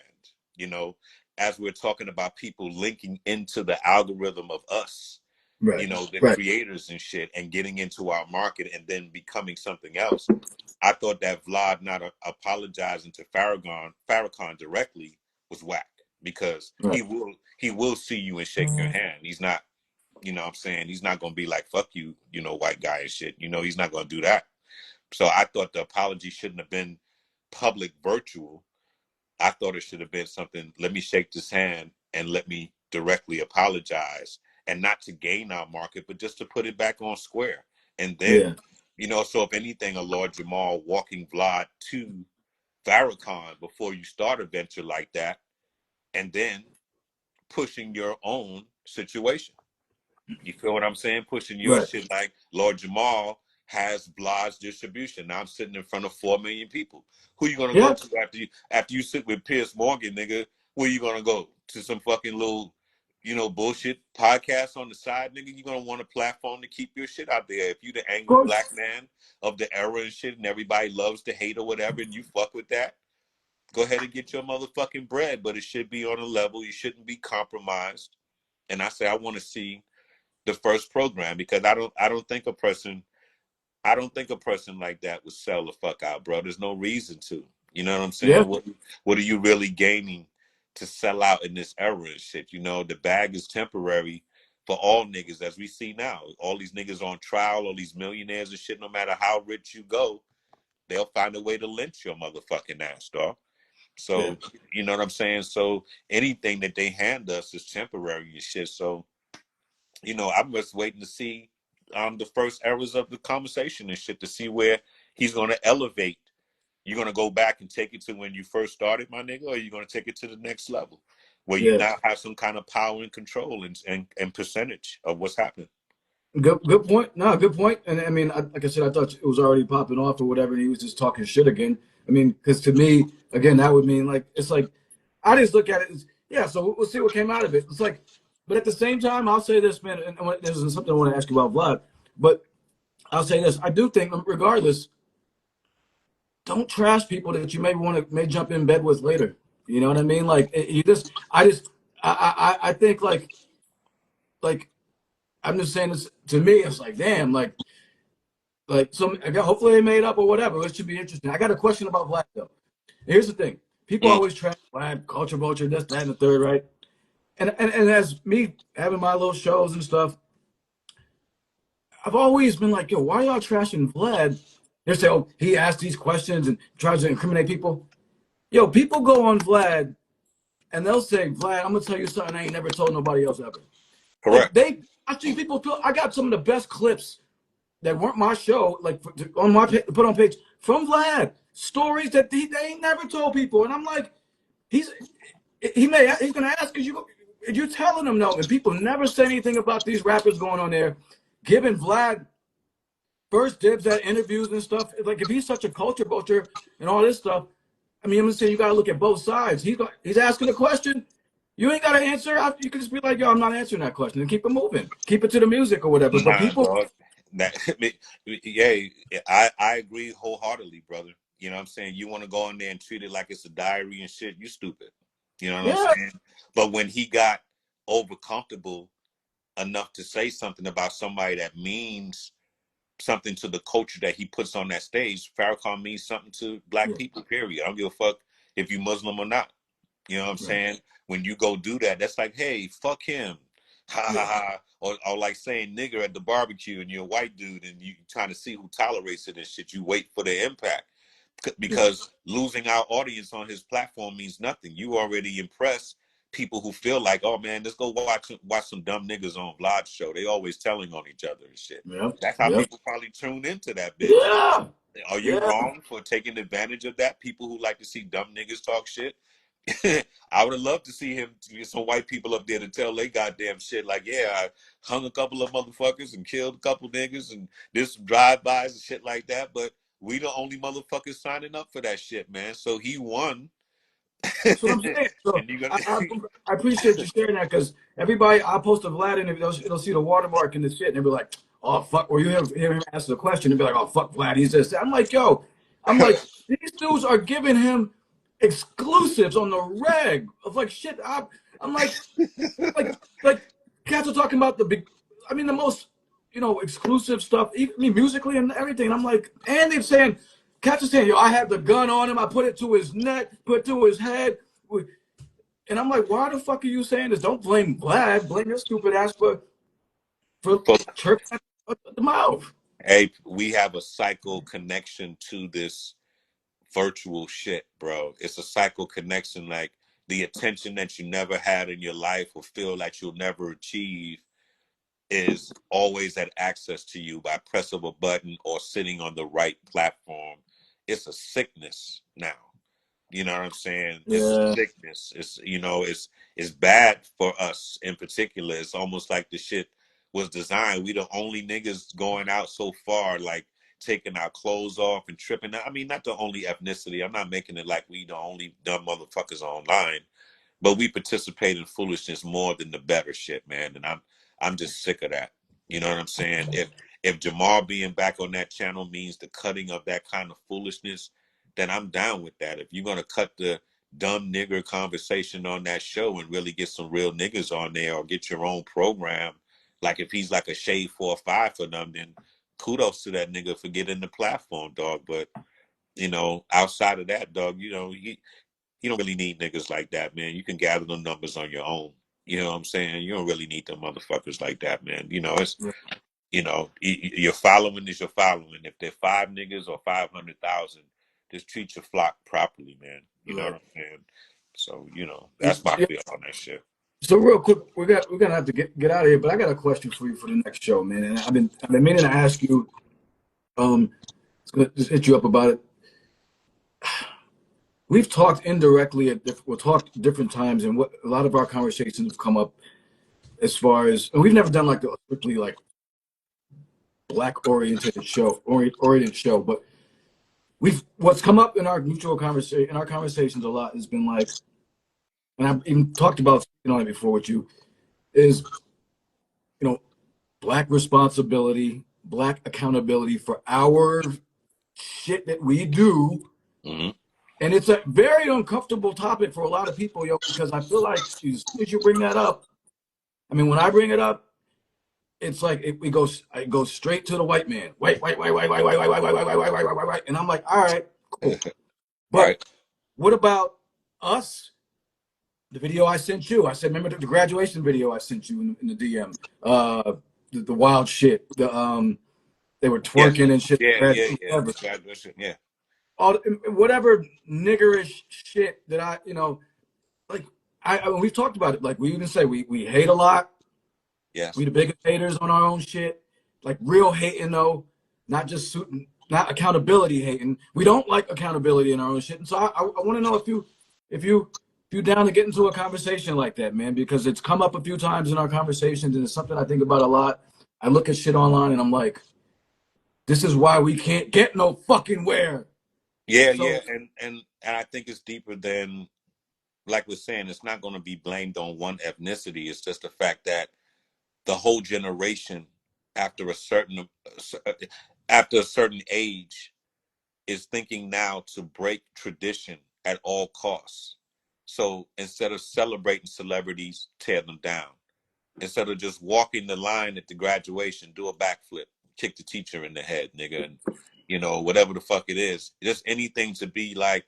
You know, as we're talking about people linking into the algorithm of us, Right. the Right. creators and shit, and getting into our market and then becoming something else. I thought that Vlad not apologizing to Farrakhan directly was whack because Right. he will see you and shake your hand. He's not, what I'm saying, he's not gonna be like fuck you, white guy and shit. He's not gonna do that. So I thought the apology shouldn't have been public virtual. I thought it should have been something, let me shake this hand and let me directly apologize, and not to gain our market, but just to put it back on square. And Yeah. then, so if anything, a Lord Jamal walking Vlad to Farrakhan before you start a venture like that, and then pushing your own situation. You feel what I'm saying? Pushing your Right. shit like Lord Jamal has Blas distribution. Now I'm sitting in front of 4 million people. Who you gonna go Yeah. to after you sit with Piers Morgan, nigga? Where you gonna go? To some fucking little, bullshit podcast on the side, nigga? You gonna want a platform to keep your shit out there. If you the Of angry course. black man of the era and shit, and everybody loves to hate or whatever, and you fuck with that, go ahead and get your motherfucking bread. But it should be on a level. You shouldn't be compromised. And I say I want to see the first program because I don't think a person like that would sell the fuck out, bro. There's no reason to. You know what I'm Yeah. saying? What are you really gaining to sell out in this era and shit? The bag is temporary for all niggas, as we see now. All these niggas on trial, all these millionaires and shit, no matter how rich you go, they'll find a way to lynch your motherfucking ass, dog. Yeah. So, you know what I'm saying? So anything that they hand us is temporary and shit. So, I'm just waiting to see the first errors of the conversation and shit to see where he's gonna elevate. You're gonna go back and take it to when you first started, my nigga, or you're gonna take it to the next level where you Yeah. now have some kind of power and control and percentage of what's happening. Good point. No, good point. And I mean, like I said, I thought it was already popping off or whatever, and he was just talking shit again. I mean, because to me, again, that would mean like it's like I just look at it as yeah. So we'll see what came out of it. It's like, but at the same time, I'll say this, man. And this is something I want to ask you about Vlad, but I'll say this: I do think, regardless, don't trash people that you may jump in bed with later. You know what I mean? Like you just, I think like I'm just saying this to me. It's like damn, like some hopefully they made up or whatever. It should be interesting. I got a question about Black though. Here's the thing: people Mm, always trash Black culture vulture, this, that, and the third, right? And as me having my little shows and stuff, I've always been like, yo, why y'all trashing Vlad? They say, oh, he asked these questions and tries to incriminate people. Yo, people go on Vlad and they'll say, Vlad, I'm gonna tell you something I ain't never told nobody else ever. Like Correct. I see people feel. I got some of the best clips that weren't my show, like on my put on page from Vlad. Stories that they ain't never told people, and I'm like, he's gonna ask because you're telling them no, and people never say anything about these rappers going on there, giving Vlad first dibs at interviews and stuff. Like if he's such a culture vulture and all this stuff, I mean, I'm just saying you got to look at both sides. He's asking a question. You ain't got to answer. You can just be like, yo, I'm not answering that question and keep it moving. Keep it to the music or whatever. But Nah, people, dog. That yeah, I agree wholeheartedly, brother. You know what I'm saying? You want to go in there and treat it like it's a diary and shit, you stupid. You know what I'm yeah, saying? But when he got over comfortable enough to say something about somebody that means something to the culture that he puts on that stage, Farrakhan means something to black yeah, people, period. I don't give a fuck if you Muslim or not. You know what I'm right, saying? When you go do that, that's like, hey, fuck him. Ha ha yeah, ha. Or like saying nigger at the barbecue and you're a white dude and you trying to see who tolerates it and shit. You wait for the impact. yeah. Because losing our audience on his platform means nothing. You already impress people who feel like, oh man, let's go watch some dumb niggas on Vlad's show. They always telling on each other and shit. Yep. That's how Yep. people probably tune into that bitch. Yeah. Are you Yeah. wrong for taking advantage of that? People who like to see dumb niggas talk shit. I would have loved to see him get some white people up there to tell they goddamn shit like, yeah, I hung a couple of motherfuckers and killed a couple niggas and did some drive-bys and shit like that. But we the only motherfuckers signing up for that shit, man. So he won. That's what I'm saying. So And you gonna I appreciate you sharing that because everybody, I post a Vlad and it'll see the watermark in the shit and they'll be like, oh, fuck. Or you hear him ask the question and be like, oh, fuck Vlad. He's just, I'm like, yo, I'm like, these dudes are giving him exclusives on the reg of like shit. I'm like, like cats are talking about the big, I mean, the most, exclusive stuff, even I mean, musically and everything. And I'm like, and they're saying, cats are saying, yo, I had the gun on him, I put it to his neck, put it to his head. And I'm like, why the fuck are you saying this? Don't blame Vlad, blame your stupid ass for chirping at the mouth. hey, we have a psycho connection to this virtual shit, bro. It's a psycho connection, like the attention that you never had in your life or feel like you'll never achieve is always at access to you by press of a button or sitting on the right platform. It's a sickness now. You know what I'm saying? It's a Yeah, sickness. It's bad for us in particular. It's almost like the shit was designed. We the only niggas going out so far, like taking our clothes off and tripping. I mean, not the only ethnicity. I'm not making it like we the only dumb motherfuckers online, but we participate in foolishness more than the better shit, man. And I'm just sick of that. You know what I'm saying? If Jamal being back on that channel means the cutting of that kind of foolishness, then I'm down with that. If you're gonna cut the dumb nigger conversation on that show and really get some real niggas on there or get your own program, like if he's like a shade 4 or 5 for them, then kudos to that nigga for getting the platform, dog. But outside of that, dog, you don't really need niggas like that, man. You can gather them numbers on your own. You know what I'm saying? You don't really need them motherfuckers like that, man. Your following is your following. If they're 5 niggas or 500,000, just treat your flock properly, man. You know what right. I'm saying? So, that's my Yeah. feel on that shit. So real quick, we're gonna have to get out of here, but I got a question for you for the next show, man. And I've been meaning to ask you. It's gonna just hit you up about it. We've talked indirectly we'll talk different times, and what a lot of our conversations have come up as far as, and we've never done like a strictly like black oriented show, but what's come up in our mutual conversation in our conversations a lot has been like, and I've even talked about on it before with you, is you know black responsibility, black accountability for our shit that we do. Mm-hmm. And it's a very uncomfortable topic for a lot of people, because I feel like as soon as you bring that up, I mean, when I bring it up, it's like it goes straight to the white man. White. And I'm like, all right, cool. But Right. what about us? The video I sent you. I said, remember the graduation video I sent you in the DM? The wild shit. They were Yeah. twerking and shit. Yeah. Whatever. Yeah. All whatever niggerish shit that like. we've talked about it. Like we even say we hate a lot. We Yes. the biggest haters on our own shit. Like real hating though, not just not accountability hating. We don't like accountability in our own shit. And so I want to know if you if you down to get into a conversation like that, man, because it's come up a few times in our conversations and it's something I think about a lot. I look at shit online and I'm like, this is why we can't get no fucking where. Yeah, yeah, So and I think it's deeper than, like we're saying. It's not going to be blamed on one ethnicity. It's just the fact that the whole generation, after a certain after a certain age, is thinking now to break tradition at all costs. So instead of celebrating celebrities, tear them down. Instead of just walking the line at the graduation, do a backflip, kick the teacher in the head, nigga, and whatever the fuck it is. Just anything to be like,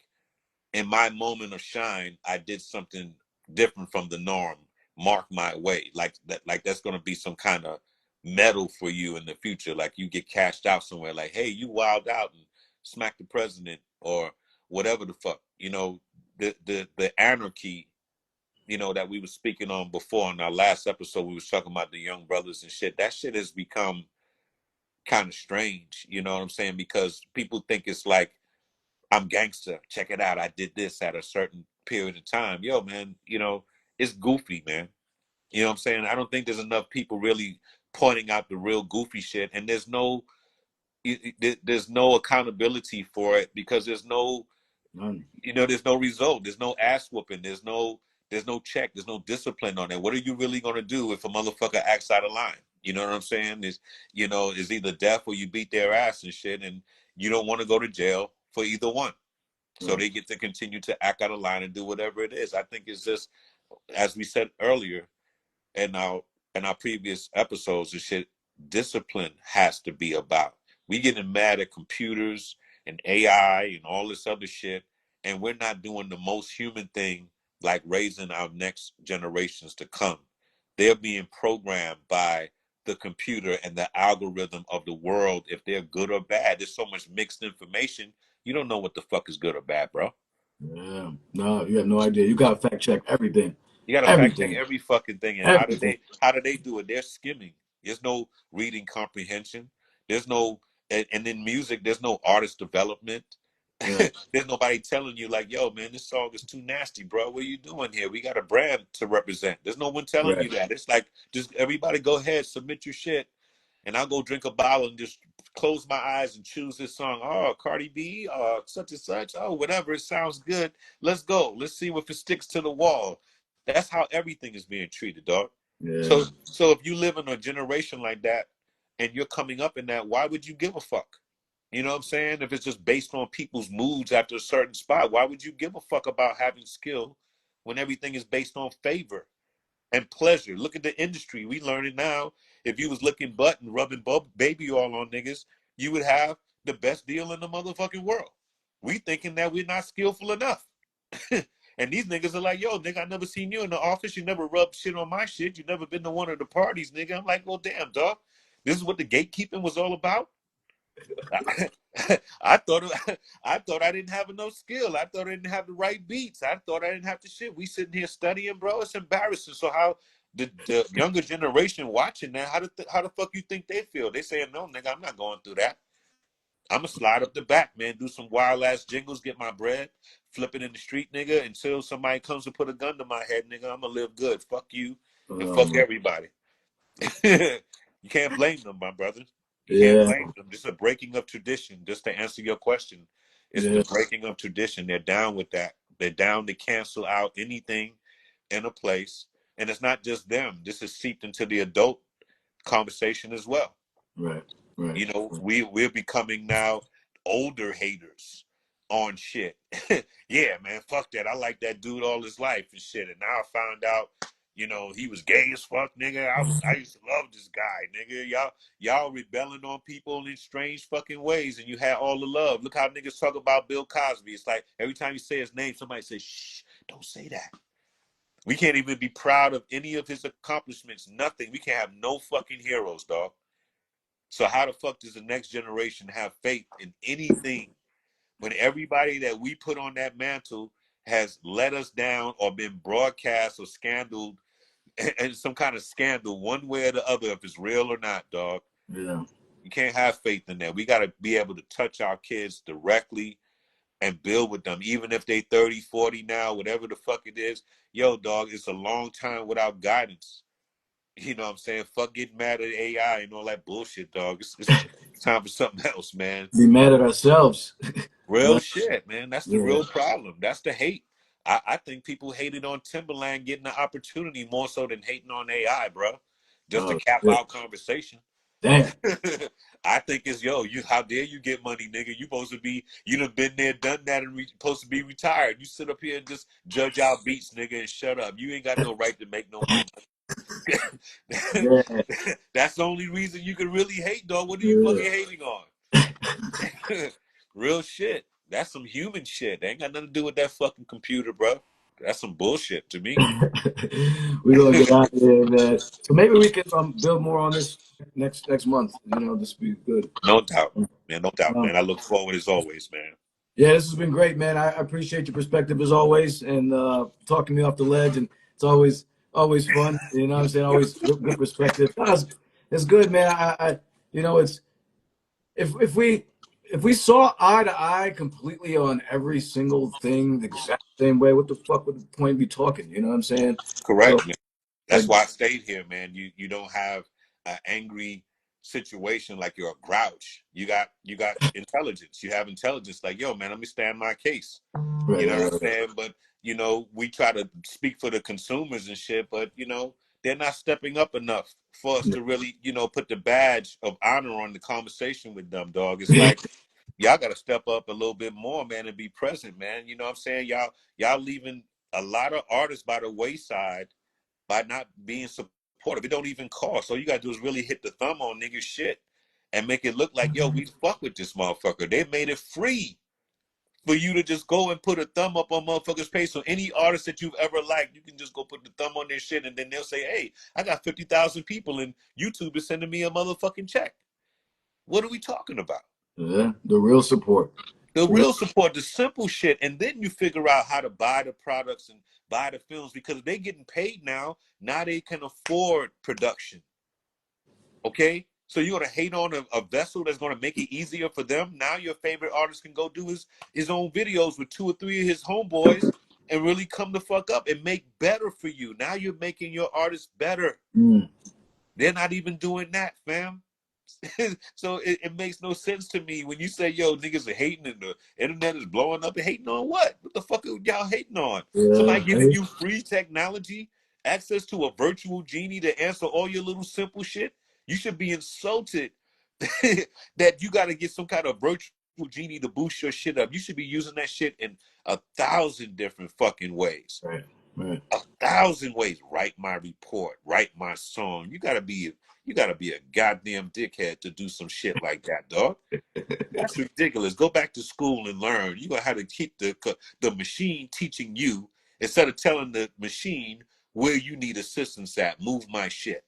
in my moment of shine, I did something different from the norm. Mark my way. Like that, like that's gonna be some kind of medal for you in the future. Like you get cashed out somewhere, like, hey, you wild out and smack the president or whatever the fuck. The anarchy, that we were speaking on before in our last episode. We was talking about the young brothers and shit. That shit has become kind of strange, you know what I'm saying? Because people think it's like, I'm gangster. Check it out. I did this at a certain period of time. Yo, man, it's goofy, man. You know what I'm saying? I don't think there's enough people really pointing out the real goofy shit, and there's no accountability for it because none. there's no result. There's no ass whooping. There's no check. There's no discipline on it. What are you really gonna do if a motherfucker acts out of line? You know what I'm saying? Is either death or you beat their ass and shit, and you don't want to go to jail for either one. So Right. they get to continue to act out of line and do whatever it is. I think it's just, as we said earlier in our previous episodes and shit, discipline has to be about. We getting mad at computers and AI and all this other shit, and we're not doing the most human thing, like raising our next generations to come. They're being programmed by the computer and the algorithm of the world, if they're good or bad. There's so much mixed information. You don't know what the fuck is good or bad, bro. Yeah. No, you have no idea. You gotta fact check everything. You got to fact check Everything. every fucking thing. And how do Everything. they do it? They're skimming. There's no reading comprehension. There's no, and in music, there's no artist development. Right. There's nobody telling you like, yo, man, this song is too nasty, bro. What are you doing here? We got a brand to represent. There's no one telling you Right. that. It's like, just everybody go ahead, submit your shit, and I'll go drink a bottle and just close my eyes and choose this song. Oh, Cardi B, such and such. Oh, whatever. It sounds good. Let's go. Let's see if it sticks to the wall. That's how everything is being treated, dog. So, Yeah. so if you live in a generation like that and you're coming up in that, why would you give a fuck? You know what I'm saying? If it's just based on people's moods after a certain spot, why would you give a fuck about having skill when everything is based on favor and pleasure? Look at the industry. We learning now. If you was licking butt and rubbing baby oil on niggas, you would have the best deal in the motherfucking world. We thinking that we're not skillful enough. And these niggas are like, yo, nigga, I never seen you in the office. You never rubbed shit on my shit. You never been to one of the parties, nigga. I'm like, well, damn, dog. This is what the gatekeeping was all about. I thought I thought I didn't have enough skill. I thought I didn't have the right beats. I thought I didn't have to shit. We sitting here studying, bro. It's embarrassing. So how the younger generation watching that? How the fuck you think they feel? They saying, no, nigga, I'm not going through that. I'm gonna slide up the back, man. Do some wild ass jingles, get my bread, flip it in the street, nigga, until somebody comes to put a gun to my head, nigga. I'm gonna live good. Fuck you and fuck My, everybody. You can't blame them, my brother. You can't yeah. blame them. This is a breaking of tradition. Just to answer your question, it's the Yeah. breaking of tradition. They're down with that. They're down to cancel out anything in a place. And it's not just them. This is seeped into the adult conversation as well. Right. Right. Right. We're becoming now older haters on shit. Yeah, man, fuck that. I like that dude all his life and shit. And now I found out, he was gay as fuck, nigga. I used to love this guy, nigga. Y'all rebelling on people in strange fucking ways, and you had all the love. Look how niggas talk about Bill Cosby. It's like every time you say his name, somebody says, shh, don't say that. We can't even be proud of any of his accomplishments. Nothing. We can't have no fucking heroes, dog. So how the fuck does the next generation have faith in anything when everybody that we put on that mantle has let us down or been broadcast or scandaled and some kind of scandal one way or the other, if it's real or not, dog. Yeah. You can't have faith in that. We got to be able to touch our kids directly and build with them, even if they 30, 40 now, whatever the fuck it is. Yo, dog, it's a long time without guidance. You know what I'm saying? Fuck getting mad at AI and all that bullshit, dog. It's time for something else, man. Be mad at ourselves. Real Right? shit, man. That's the Yeah. real problem. That's the hate. I think people hated on Timberland getting the opportunity more so than hating on AI, bro. Just to Oh cap shit. out conversation. Damn. I think it's you. How dare you get money, nigga? You supposed to be. You done been there, done that, and supposed to be retired. You sit up here and just judge out beats, nigga, and shut up. You ain't got no right to make no money. Yeah. That's the only reason you can really hate, dog. What are you Yeah. fucking hating on? Real shit. That's some human shit. They ain't got nothing to do with that fucking computer, bro. That's some bullshit to me. We're gonna get out of here, man. So maybe we can build more on this next month. You know, this would be good. No doubt, man. No doubt, Um, man. I look forward as always, man. yeah, this has been great, man. I appreciate your perspective as always, and talking me off the ledge. And it's always fun. You know what I'm saying? Always good perspective. No, it's good, man. You know, it's if we saw eye to eye completely on every single thing the exact same way, what the fuck would the point be talking? You know what I'm saying? So Correct, man. That's like, why I stayed here, man. You don't have an angry situation like you're a grouch. You got intelligence. You have intelligence. Like, yo, man, let me stand my case. right, You know what I'm right. saying? But we try to speak for the consumers and shit, but they're not stepping up enough for us to really, put the badge of honor on the conversation with them, dog. It's like y'all got to step up a little bit more, man, and be present, man. You know what I'm saying? Y'all leaving a lot of artists by the wayside by not being supportive. It don't even cost. All you gotta do is really hit the thumb on niggas shit and make it look like, yo, we fuck with this motherfucker. They made it free for you to just go and put a thumb up on motherfuckers' page. So any artist that you've ever liked, you can just go put the thumb on their shit, and then they'll say, hey, I got 50,000 people, and YouTube is sending me a motherfucking check. What are we talking about? Yeah, the real support. The real support, the simple shit, and then you figure out how to buy the products and buy the films because they're getting paid now. Now they can afford production. Okay? So you're gonna hate on a vessel that's gonna make it easier for them. Now your favorite artist can go do his own videos with 2 or 3 of his homeboys and really come the fuck up and make better for you. Now you're making your artist better. Mm, They're not even doing that, fam. So it makes no sense to me when you say, yo, niggas are hating and the internet is blowing up and hating on what? What the fuck are y'all hating on? yeah, Somebody giving you free technology, access to a virtual genie to answer all your little simple shit? You should be insulted that you got to get some kind of virtual genie to boost your shit up. You should be using that shit in 1,000 different fucking ways. right, right. 1,000 ways. Write my report, write my song. You gotta be a goddamn dickhead to do some shit like that, dog. That's ridiculous. Go back to school and learn. You gonna have to keep the machine teaching you instead of telling the machine where you need assistance at. Move my shit.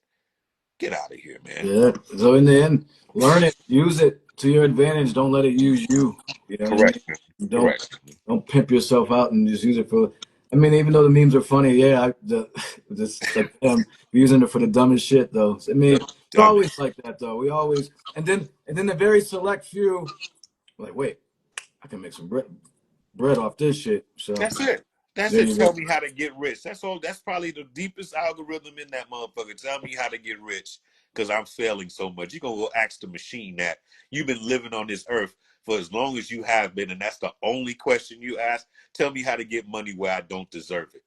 Get out of here, man. Yeah. So in the end, learn it, use it to your advantage. Don't let it use you. You know what I Correct, mean? man. Don't Correct. don't pimp yourself out and just use it for. I mean, even though the memes are funny, yeah, just like them using it for the dumbest shit though. I mean, The it's always dumbest. like that though. We always and then the very select few like, wait, I can make some bread off this shit. So That's it. That's there it. you Tell go. me how to get rich. That's all. That's probably the deepest algorithm in that motherfucker. Tell me how to get rich because I'm failing so much. You're going to go ask the machine that. You've been living on this earth for as long as you have been, and that's the only question you ask. Tell me how to get money where I don't deserve it.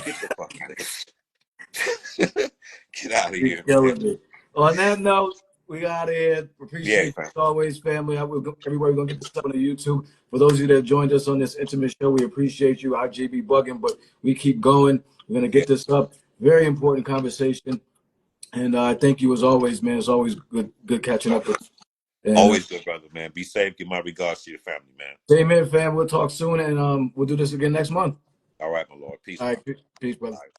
Get the fuck out of here. Get out of You're here, man. killing me. On that note, we out of here. Yeah, Appreciate you man. as always, family. I will go everywhere. We're gonna get this up on the YouTube. For those of you that joined us on this intimate show, we appreciate you. Our JB bugging, but we keep going. We're gonna Yeah. get this up. Very important conversation. And thank you as always, man. It's always good catching up with you. And Always good, brother, man. Be safe. Give my regards to your family, man. same here, fam. We'll talk soon, and we'll do this again next month. All right, my lord. Peace, All brother. right, peace, brother. All right.